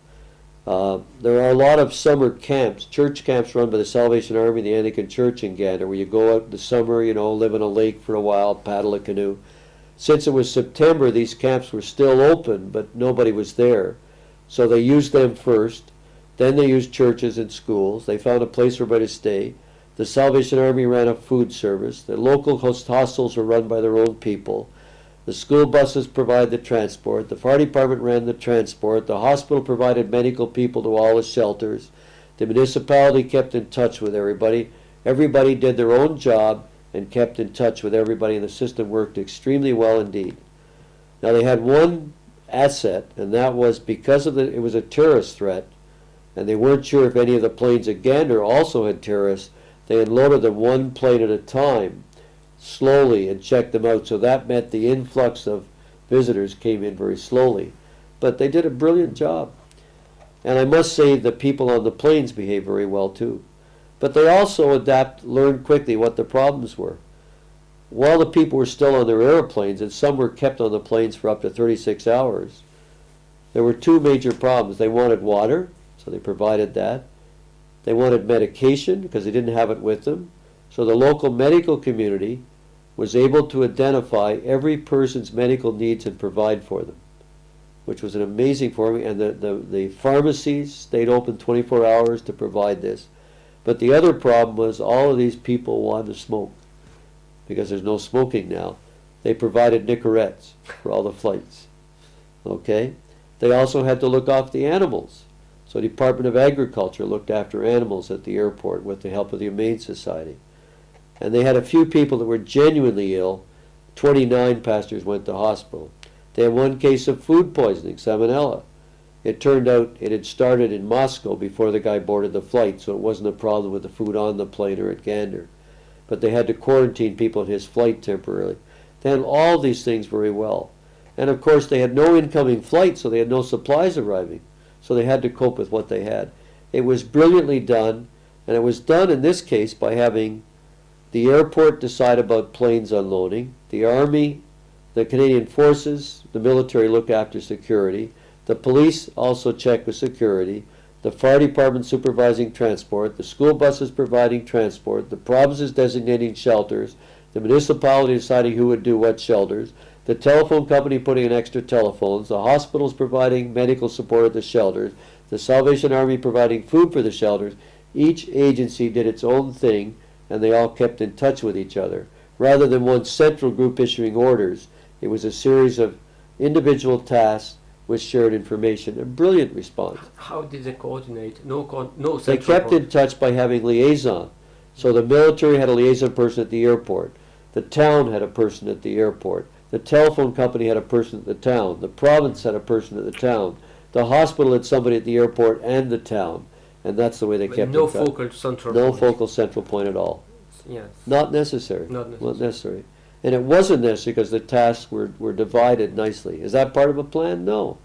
There are a lot of summer camps, church camps run by the Salvation Army, the Anglican Church in Gander, where you go out in the summer, live in a lake for a while, paddle a canoe. Since it was September, these camps were still open, but nobody was there. So they used them first. Then they used churches and schools. They found a place for everybody to stay. The Salvation Army ran a food service. The local hostels were run by their own people. The school buses provided the transport. The fire department ran the transport. The hospital provided medical people to all the shelters. The municipality kept in touch with everybody. Everybody did their own job and kept in touch with everybody, and the system worked extremely well indeed. Now they had one asset, and that was because it was a terrorist threat, and they weren't sure if any of the planes at Gander also had terrorists. They unloaded them one plane at a time, slowly, and checked them out. So that meant the influx of visitors came in very slowly. But they did a brilliant job. And I must say the people on the planes behaved very well too. But they also learned quickly what the problems were. While the people were still on their airplanes, and some were kept on the planes for up to 36 hours, there were two major problems. They wanted water, so they provided that. They wanted medication because they didn't have it with them. So the local medical community was able to identify every person's medical needs and provide for them, which was an amazing formula. And the pharmacies stayed open 24 hours to provide this. But the other problem was all of these people wanted to smoke because there's no smoking now. They provided Nicorettes for all the flights. Okay? They also had to look after the animals. So the Department of Agriculture looked after animals at the airport with the help of the Humane Society. And they had a few people that were genuinely ill. 29 passengers went to hospital. They had one case of food poisoning, salmonella. It turned out it had started in Moscow before the guy boarded the flight, so it wasn't a problem with the food on the plane or at Gander. But they had to quarantine people on his flight temporarily. They handled all these things very well. And of course they had no incoming flight, so they had no supplies arriving. So they had to cope with what they had. It was brilliantly done, and it was done in this case by having the airport decide about planes unloading, the Army, the Canadian Forces, the military look after security, the police also check with security, the fire department supervising transport, the school buses providing transport, the provinces designating shelters, the municipality deciding who would do what shelters, the telephone company putting in extra telephones, the hospitals providing medical support at the shelters, the Salvation Army providing food for the shelters. Each agency did its own thing, and they all kept in touch with each other. Rather than one central group issuing orders, it was a series of individual tasks with shared information. A brilliant response. How did they coordinate? No They kept in touch by having liaison. So the military had a liaison person at the airport. The town had a person at the airport. The telephone company had a person at the town. The province had a person at the town. The hospital had somebody at the airport and the town. And that's the way they kept no in touch. focal central No point. focal central point at all. Yes. Not necessary. Not necessary. Not necessary. And it wasn't necessary because the tasks were divided nicely. Is that part of a plan? No.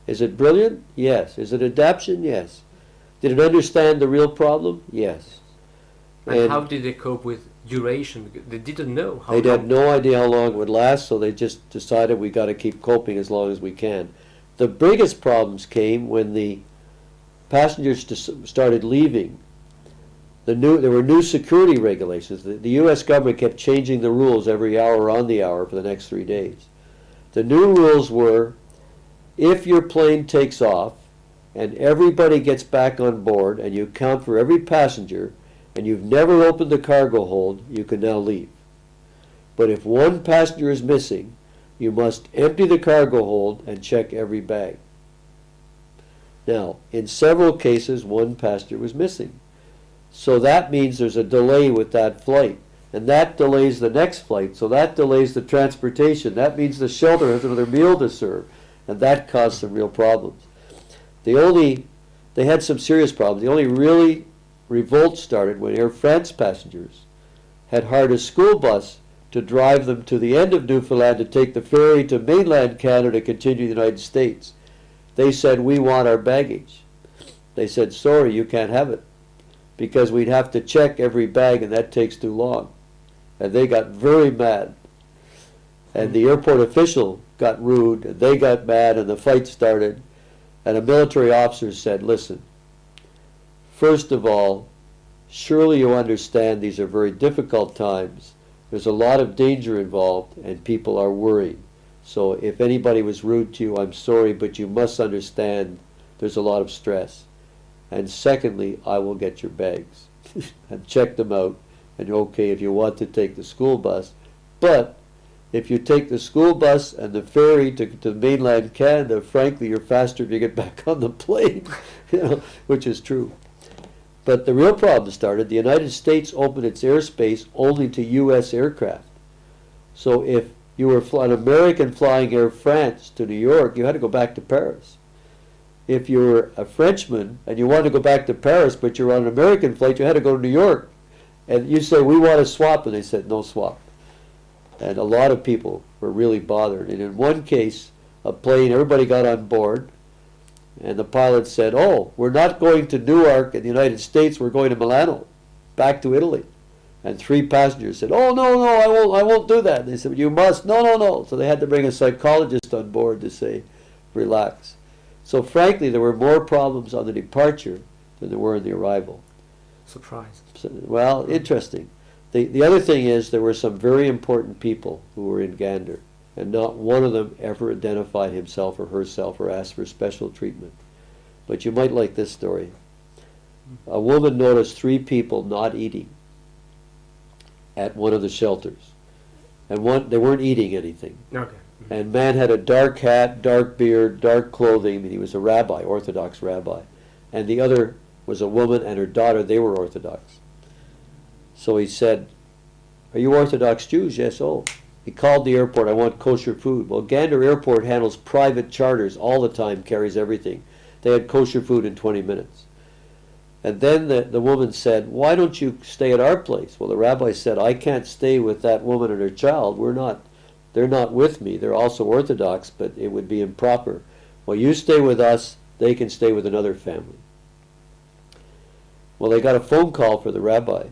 Is it brilliant? Yes. Is it adaptation? Yes. Did it understand the real problem? Yes. And how did they cope with duration? Because they didn't know how They long. had no idea how long it would last, so they just decided we got to keep coping as long as we can. The biggest problems came when the passengers started leaving. There were new security regulations. The U.S. government kept changing the rules every hour on the hour for the next 3 days. The new rules were, if your plane takes off and everybody gets back on board and you count for every passenger and you've never opened the cargo hold, you can now leave. But if one passenger is missing, you must empty the cargo hold and check every bag. Now, in several cases, one passenger was missing. So that means there's a delay with that flight. And that delays the next flight. So that delays the transportation. That means the shelter has another meal to serve. And that caused some real problems. They had some serious problems. The only really revolt started when Air France passengers had hired a school bus to drive them to the end of Newfoundland to take the ferry to mainland Canada to continue the United States. They said, we want our baggage. They said, sorry, you can't have it, because we'd have to check every bag and that takes too long. And they got very mad. And the airport official got rude, and they got mad, and the fight started. And a military officer said, listen, first of all, surely you understand these are very difficult times. There's a lot of danger involved, and people are worried. So if anybody was rude to you, I'm sorry, but you must understand there's a lot of stress. And secondly, I will get your bags and check them out. And okay, if you want to take the school bus. But if you take the school bus and the ferry to mainland Canada, frankly, you're faster if you get back on the plane, which is true. But the real problem started. The United States opened its airspace only to U.S. aircraft. So if you were an American flying Air France to New York, you had to go back to Paris. If you were a Frenchman and you wanted to go back to Paris, but you were on an American flight, you had to go to New York. And you say, we want to swap, and they said, no swap. And a lot of people were really bothered. And in one case, a plane, everybody got on board, and the pilot said, oh, we're not going to Newark in the United States, we're going to Milano, back to Italy. And 3 passengers said, oh, no, I won't do that. And they said, you must, no. So they had to bring a psychologist on board to say, relax. So frankly, there were more problems on the departure than there were in the arrival. Surprise. Well, interesting. The other thing is there were some very important people who were in Gander, and not one of them ever identified himself or herself or asked for special treatment. But you might like this story. A woman noticed 3 people not eating at one of the shelters. And they weren't eating anything. Okay. And man had a dark hat, dark beard, dark clothing. I mean, he was a rabbi, Orthodox rabbi. And the other was a woman and her daughter. They were Orthodox. So he said, are you Orthodox Jews? Yes. Oh. He called the airport, I want kosher food. Well, Gander Airport handles private charters all the time, carries everything. They had kosher food in 20 minutes. And then the woman said, why don't you stay at our place? Well, the rabbi said, I can't stay with that woman and her child. They're not with me. They're also Orthodox, but it would be improper. Well, you stay with us, they can stay with another family. Well, they got a phone call for the rabbi.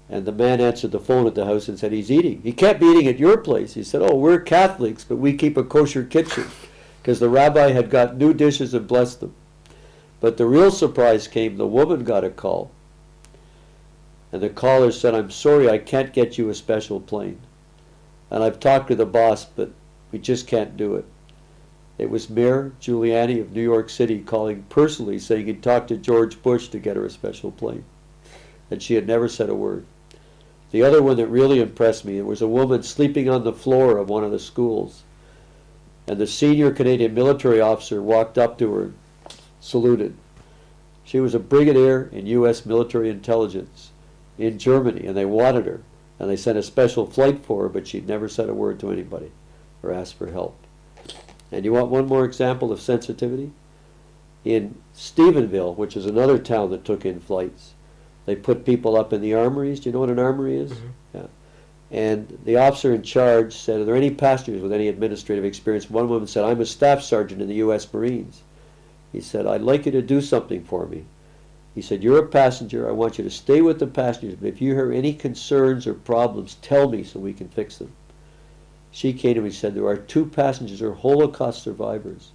And the man answered the phone at the house and said, he's eating. He can't be eating at your place. He said, oh, we're Catholics, but we keep a kosher kitchen. Because the rabbi had got new dishes and blessed them. But the real surprise came, the woman got a call. And the caller said, I'm sorry, I can't get you a special plane. And I've talked to the boss, but we just can't do it. It was Mayor Giuliani of New York City calling personally, saying he'd talked to George Bush to get her a special plane. And she had never said a word. The other one that really impressed me, it was a woman sleeping on the floor of one of the schools. And the senior Canadian military officer walked up to her and saluted. She was a brigadier in U.S. military intelligence in Germany, and they wanted her. And they sent a special flight for her, but she'd never said a word to anybody or asked for help. And you want one more example of sensitivity? In Stephenville, which is another town that took in flights, they put people up in the armories. Do you know what an armory is? Mm-hmm. Yeah. And the officer in charge said, are there any passengers with any administrative experience? One woman said, I'm a staff sergeant in the U.S. Marines. He said, I'd like you to do something for me. He said, you're a passenger. I want you to stay with the passengers, but if you hear any concerns or problems, tell me so we can fix them. She came to me and said, there are 2 passengers who are Holocaust survivors.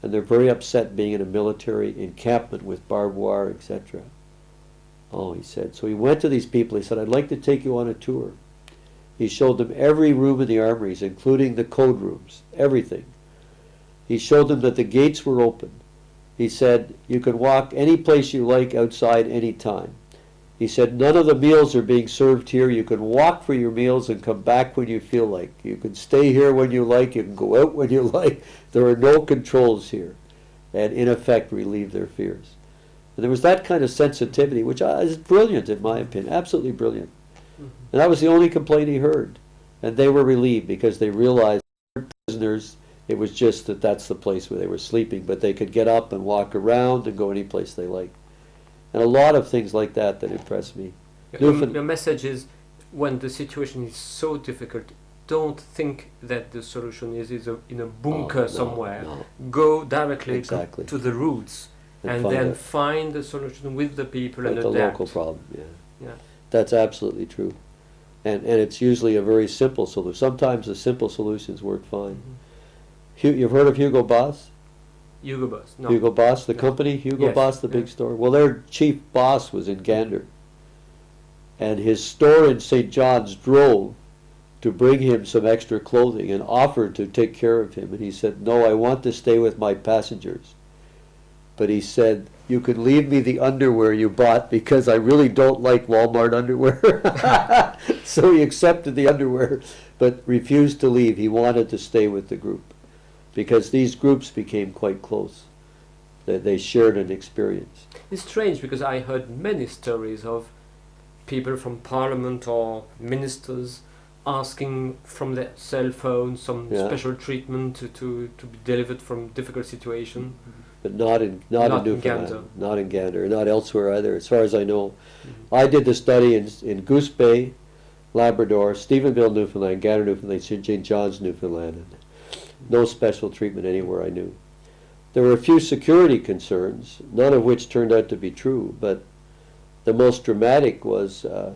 and they're very upset being in a military encampment with barbed wire, etc. Oh, he said. So he went to these people. He said, I'd like to take you on a tour. He showed them every room in the armories, including the code rooms, everything. He showed them that the gates were open. He said, you can walk any place you like outside any time. He said, none of the meals are being served here. You can walk for your meals and come back when you feel like. You can stay here when you like. You can go out when you like. There are no controls here. And in effect, relieve their fears. And there was that kind of sensitivity, which is brilliant in my opinion, absolutely brilliant. Mm-hmm. And that was the only complaint he heard. And they were relieved because they realized prisoners, it was just that that's the place where they were sleeping, but they could get up and walk around and go any place they liked. And a lot of things like that impressed me. Your message is, when the situation is so difficult, don't think that the solution is in a bunker somewhere. No. Go directly to the roots and then find the solution with the people and adapt. The local problem, yeah. That's absolutely true. And it's usually a very simple solution. Sometimes the simple solutions work fine. Mm-hmm. You've heard of Hugo Boss? Hugo Boss, no. Hugo Boss, the company, Hugo Boss, the big store. Well, their chief boss was in Gander. And his store in St. John's drove to bring him some extra clothing and offered to take care of him. And he said, no, I want to stay with my passengers. But he said, you can leave me the underwear you bought because I really don't like Walmart underwear. So he accepted the underwear, but refused to leave. He wanted to stay with the group because these groups became quite close. They shared an experience. It's strange because I heard many stories of people from parliament or ministers asking from their cell phone some special treatment to be delivered from difficult situation. But not in Newfoundland, not in Gander, not elsewhere either, as far as I know. Mm-hmm. I did the study in Goose Bay, Labrador, Stephenville, Newfoundland, Gander, Newfoundland, St. John's, Newfoundland. And no special treatment anywhere I knew. There were a few security concerns, none of which turned out to be true, but the most dramatic was a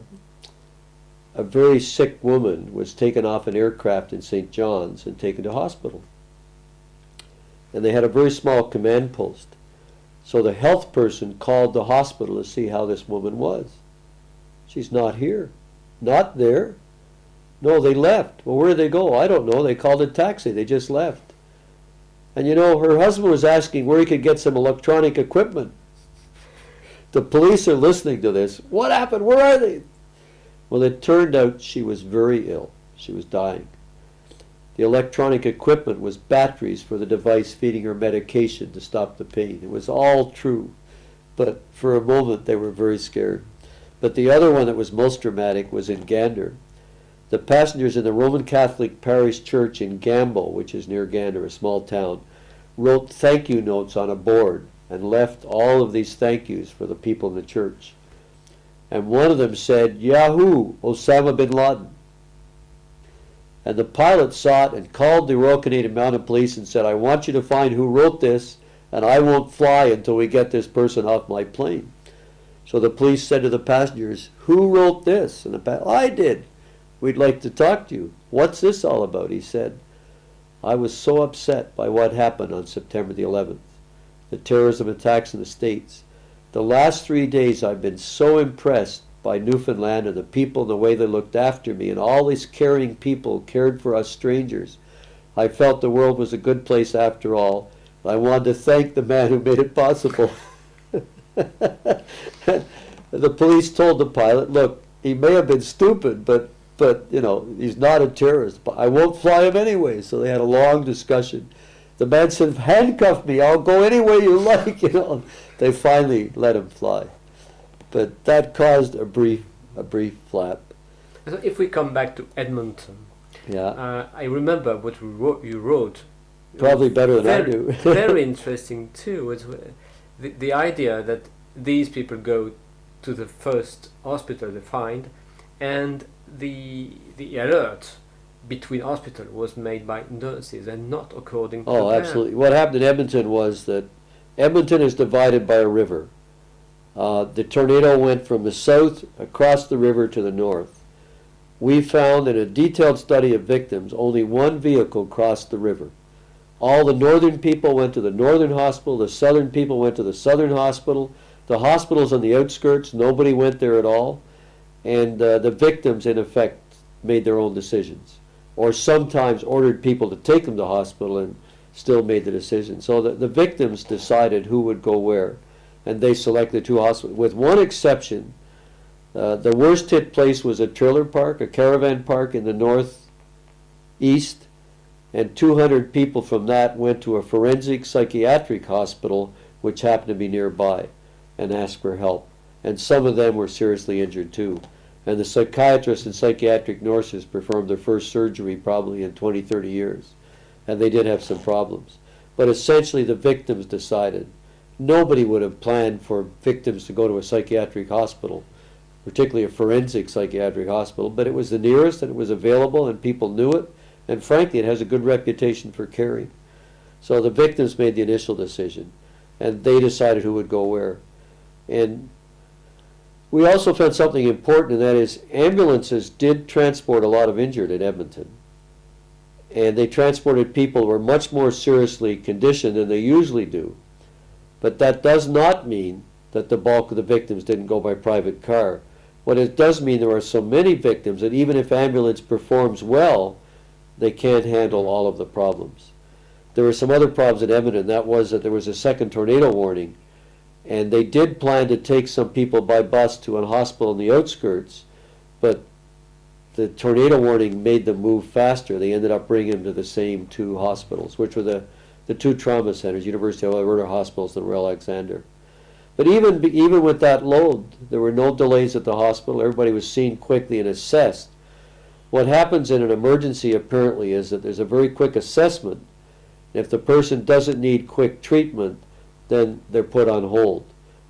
very sick woman was taken off an aircraft in St. John's and taken to hospital. And they had a very small command post. So the health person called the hospital to see how this woman was. She's not here. Not there. No, they left. Well, where did they go? I don't know. They called a taxi. They just left. And you know, her husband was asking where he could get some electronic equipment. The police are listening to this. What happened? Where are they? Well, it turned out she was very ill. She was dying. The electronic equipment was batteries for the device feeding her medication to stop the pain. It was all true. But for a moment, they were very scared. But the other one that was most dramatic was in Gander. The passengers in the Roman Catholic Parish Church in Gamble, which is near Gander, a small town, wrote thank you notes on a board and left all of these thank yous for the people in the church. And one of them said, Yahoo, Osama bin Laden. And the pilot saw it and called the Royal Canadian Mounted Police and said, I want you to find who wrote this, and I won't fly until we get this person off my plane. So the police said to the passengers, who wrote this? And I did. We'd like to talk to you. What's this all about? He said, I was so upset by what happened on September the 11th, the terrorism attacks in the States. The last 3 days I've been so impressed by Newfoundland and the people and the way they looked after me, and all these caring people cared for us strangers. I felt the world was a good place after all. I wanted to thank the man who made it possible. The police told the pilot, look, he may have been stupid, but you know, he's not a terrorist. But I won't fly him anyway. So they had a long discussion. The man said, handcuff me, I'll go any way you like, you know. They finally let him fly. But that caused a brief flap. So if we come back to Edmonton, I remember what you wrote. Probably better than I do. Very interesting too. It's the idea that these people go to the first hospital they find, and the alert between hospitals was made by nurses and not according to Oh, absolutely. What happened in Edmonton was that Edmonton is divided by a river. The tornado went from the south across the river to the north. We found in a detailed study of victims, only one vehicle crossed the river. All the northern people went to the northern hospital, the southern people went to the southern hospital. The hospitals on the outskirts, nobody went there at all. And the victims, in effect, made their own decisions, or sometimes ordered people to take them to hospital and still made the decision. So the victims decided who would go where, and they selected two hospitals, with one exception. The worst hit place was a trailer park, a caravan park in the northeast, and 200 people from that went to a forensic psychiatric hospital, which happened to be nearby, and asked for help. And some of them were seriously injured too. And the psychiatrists and psychiatric nurses performed their first surgery probably in 20, 30 years. And they did have some problems. But essentially the victims decided. Nobody would have planned for victims to go to a psychiatric hospital, particularly a forensic psychiatric hospital, but it was the nearest and it was available and people knew it. And frankly, it has a good reputation for caring. So the victims made the initial decision and they decided who would go where. And we also found something important, and that is ambulances did transport a lot of injured in Edmonton. And they transported people who were much more seriously conditioned than they usually do. But that does not mean that the bulk of the victims didn't go by private car. What it does mean, there are so many victims that even if ambulance performs well, they can't handle all of the problems. There were some other problems in Edmonton. That was that there was a second tornado warning. And they did plan to take some people by bus to a hospital in the outskirts, but the tornado warning made them move faster. They ended up bringing them to the same two hospitals, which were the two trauma centers, University of Alberta Hospitals and Royal Alexander. But even with that load, there were no delays at the hospital. Everybody was seen quickly and assessed. What happens in an emergency apparently is that there's a very quick assessment. If the person doesn't need quick treatment, then they're put on hold.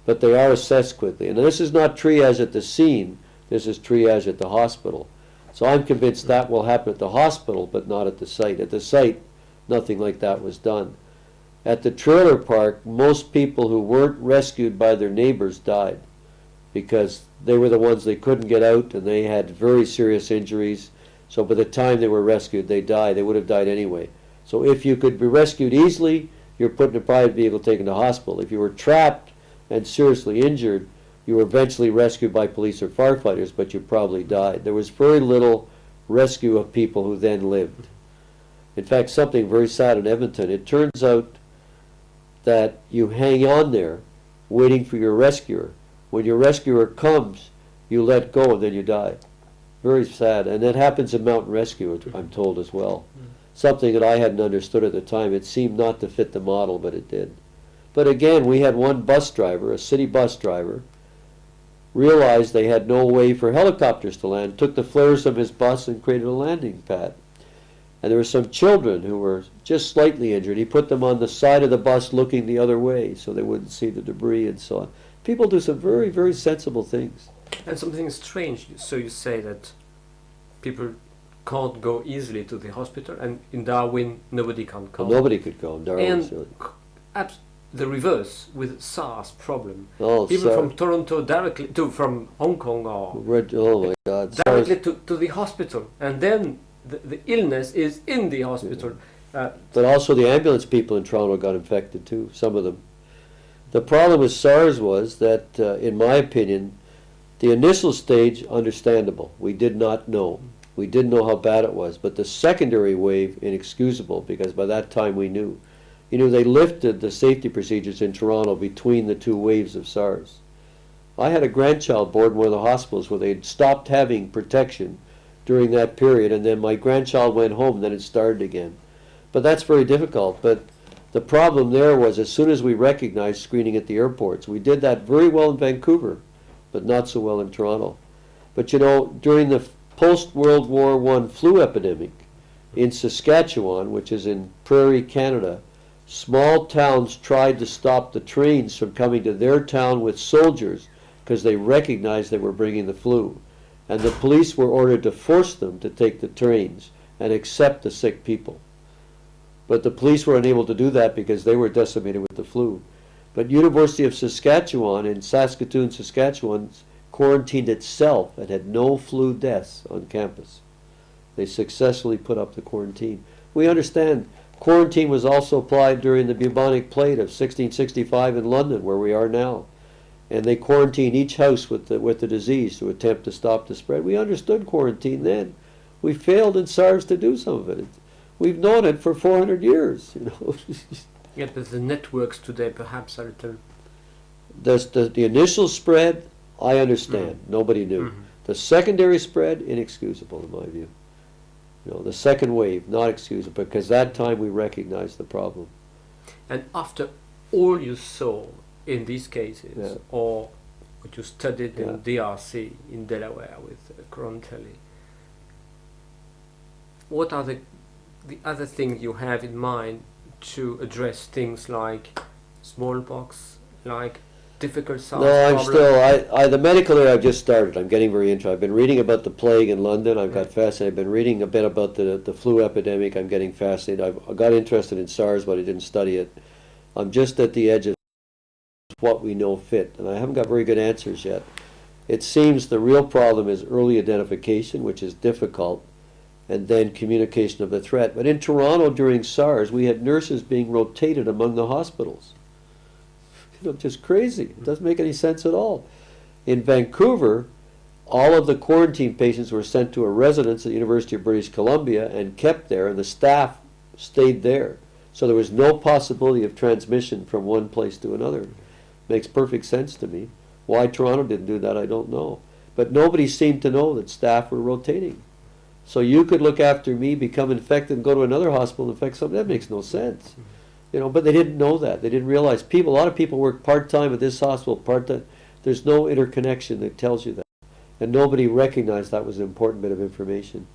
But they are assessed quickly. And this is not triage at the scene, this is triage at the hospital. So I'm convinced that will happen at the hospital, but not at the site. At the site, nothing like that was done. At the trailer park, most people who weren't rescued by their neighbors died because they were the ones they couldn't get out and they had very serious injuries. So by the time they were rescued, they died. They would have died anyway. So if you could be rescued easily, you're put in a private vehicle taken to hospital. If you were trapped and seriously injured, you were eventually rescued by police or firefighters, but you probably died. There was very little rescue of people who then lived. In fact, something very sad in Edmonton, it turns out that you hang on there waiting for your rescuer. When your rescuer comes, you let go and then you die. Very sad. And that happens in mountain rescue, I'm told, as well. Something that I hadn't understood at the time. It seemed not to fit the model, but it did. But again, we had one bus driver, a city bus driver, realized they had no way for helicopters to land, took the flares of his bus and created a landing pad. And there were some children who were just slightly injured. He put them on the side of the bus looking the other way so they wouldn't see the debris and so on. People do some very, very sensible things. And something strange, so you say that people can't go easily to the hospital, and in Darwin nobody can come. Well, nobody could go in Darwin. And the reverse with SARS problem. Oh, people from Toronto directly from Hong Kong or oh my God, directly to the hospital, and then the illness is in the hospital. But also the ambulance people in Toronto got infected too, some of them. The problem with SARS was that, in my opinion, the initial stage, understandable. We did not know. We didn't know how bad it was. But the secondary wave, inexcusable, because by that time we knew. You know, they lifted the safety procedures in Toronto between the two waves of SARS. I had a grandchild born in one of the hospitals where they'd stopped having protection during that period, and then my grandchild went home, and then it started again. But that's very difficult. But the problem there was, as soon as we recognized screening at the airports, we did that very well in Vancouver, but not so well in Toronto. But you know, during the post-World War I flu epidemic in Saskatchewan, which is in Prairie, Canada, small towns tried to stop the trains from coming to their town with soldiers because they recognized they were bringing the flu. And the police were ordered to force them to take the trains and accept the sick people. But the police were unable to do that because they were decimated with the flu. But University of Saskatchewan in Saskatoon, Saskatchewan, quarantined itself and had no flu deaths on campus. They successfully put up the quarantine. We understand Quarantine was also applied during the bubonic plague of 1665 in London, where we are now. And they quarantined each house with the disease to attempt to stop the spread. We understood quarantine then. We failed in SARS to do some of it. We've known it for 400 years, you know. Yeah, but the networks today perhaps are a little... The initial spread, I understand. Nobody knew. The secondary spread, inexcusable in my view. You know, the second wave, not excusable, because that time we recognized the problem. And after all you saw in these cases, Yeah. or what you studied Yeah. in DRC, in Delaware with Corontelli, what are the other things you have in mind to address things like smallpox, like difficult SARS No, I'm problem? still, the medical area I've just started. I'm getting very interested. I've been reading about the plague in London. I've got fascinated. I've been reading a bit about the flu epidemic. I'm getting fascinated. I got interested in SARS, but I didn't study it. I'm just at the edge of what we know fit, and I haven't got very good answers yet. It seems the real problem is early identification, which is difficult, and then communication of the threat. But in Toronto during SARS, we had nurses being rotated among the hospitals. You know, just crazy. It doesn't make any sense at all. In Vancouver, all of the quarantine patients were sent to a residence at the University of British Columbia and kept there, and the staff stayed there. So there was no possibility of transmission from one place to another. Makes perfect sense to me. Why Toronto didn't do that, I don't know. But nobody seemed to know that staff were rotating. So you could look after me, become infected, and go to another hospital and infect somebody. That makes no sense. You know, but they didn't know that. They didn't realize a lot of people work part-time at this hospital, part-time. There's no interconnection that tells you that. And nobody recognized that was an important bit of information.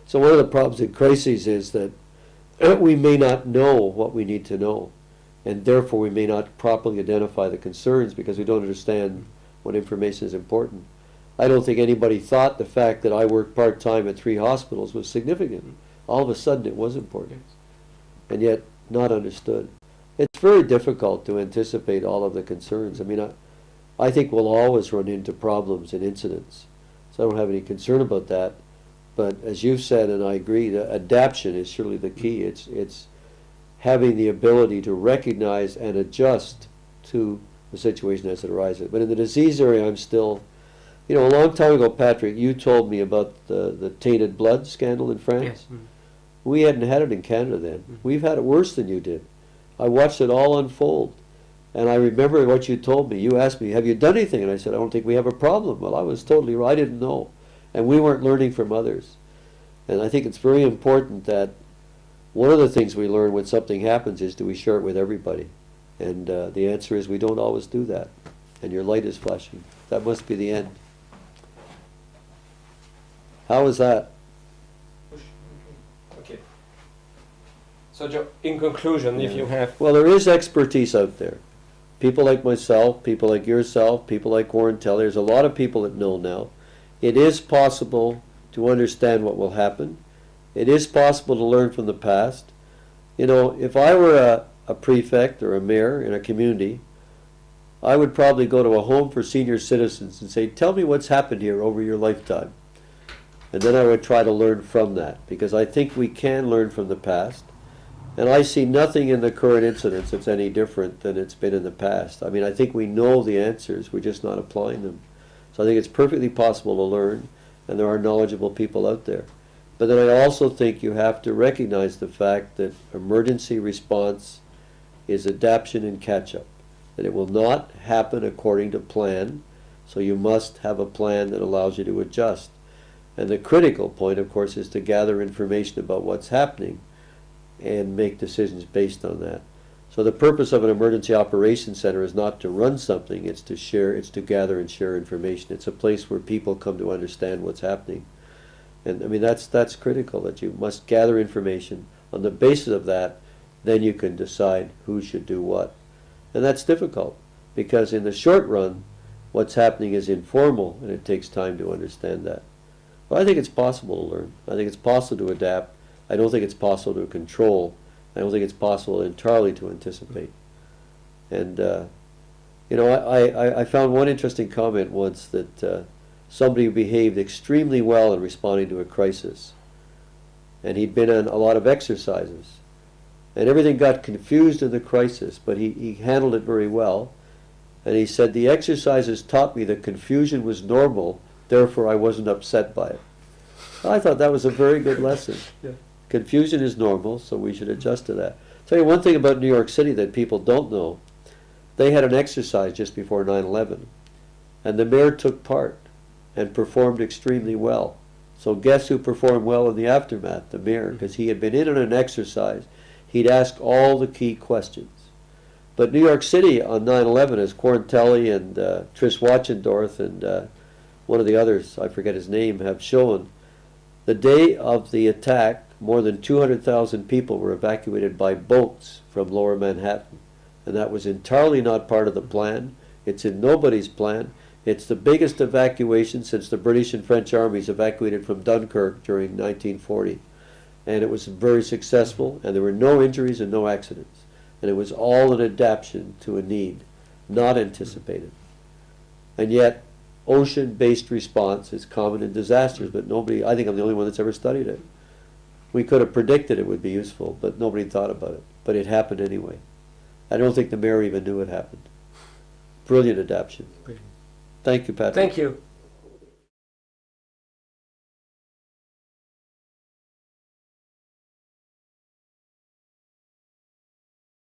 So one of the problems in crises is that we may not know what we need to know, and therefore we may not properly identify the concerns because we don't understand what information is important. I don't think anybody thought the fact that I worked part-time at 3 hospitals was significant. All of a sudden it was important, and yet not understood. It's very difficult to anticipate all of the concerns. I mean, I think we'll always run into problems and incidents, so I don't have any concern about that. But as you've said, and I agree, the adaptation is surely the key. It's having the ability to recognize and adjust to the situation as it arises. But in the disease area, I'm still, you know, a long time ago, Patrick, you told me about the tainted blood scandal in France. Yes. We hadn't had it in Canada then. We've had it worse than you did. I watched it all unfold. And I remember what you told me. You asked me, have you done anything? And I said, I don't think we have a problem. Well, I was totally right. I didn't know. And we weren't learning from others. And I think it's very important that one of the things we learn when something happens is, do we share it with everybody? And the answer is we don't always do that. And your light is flashing. That must be the end. How is that? Okay. So, Joe, in conclusion, if you have... Well, there is expertise out there. People like myself, people like yourself, people like Corontelli. There's a lot of people that know now. It is possible to understand what will happen. It is possible to learn from the past. You know, if I were a prefect or a mayor in a community, I would probably go to a home for senior citizens and say, tell me what's happened here over your lifetime. And then I would try to learn from that, because I think we can learn from the past. And I see nothing in the current incidents that's any different than it's been in the past. I mean, I think we know the answers, we're just not applying them. So I think it's perfectly possible to learn, and there are knowledgeable people out there. But then I also think you have to recognize the fact that emergency response is adaptation and catch-up, that it will not happen according to plan, so you must have a plan that allows you to adjust. And the critical point, of course, is to gather information about what's happening and make decisions based on that. So the purpose of an emergency operations center is not to run something, it's to share, it's to gather and share information. It's a place where people come to understand what's happening. And I mean, that's critical, that you must gather information. On the basis of that, then you can decide who should do what. And that's difficult, because in the short run, what's happening is informal, and it takes time to understand that. But I think it's possible to learn. I think it's possible to adapt. I don't think it's possible to control. I don't think it's possible entirely to anticipate. And, you know, I found one interesting comment once that somebody behaved extremely well in responding to a crisis. And he'd been on a lot of exercises. And everything got confused in the crisis, but he handled it very well. And he said, the exercises taught me that confusion was normal, therefore I wasn't upset by it. I thought that was a very good lesson. Yeah. Confusion is normal, so we should adjust to that. Tell you one thing about New York City that people don't know. They had an exercise just before 9/11, and the mayor took part and performed extremely well. So guess who performed well in the aftermath? The mayor, because he had been in on an exercise. He'd ask all the key questions. But New York City on 9/11, as Quarantelli and Tris Wachendorf and one of the others, I forget his name, have shown, the day of the attack, more than 200,000 people were evacuated by boats from lower Manhattan. And that was entirely not part of the plan. It's in nobody's plan. It's the biggest evacuation since the British and French armies evacuated from Dunkirk during 1940. And it was very successful, and there were no injuries and no accidents. And it was all an adaptation to a need, not anticipated. And yet, ocean-based response is common in disasters, but nobody, I think I'm the only one that's ever studied it. We could have predicted it would be useful, but nobody thought about it. But it happened anyway. I don't think the mayor even knew it happened. Brilliant adaptation. Brilliant. Thank you, Patrick. Thank you.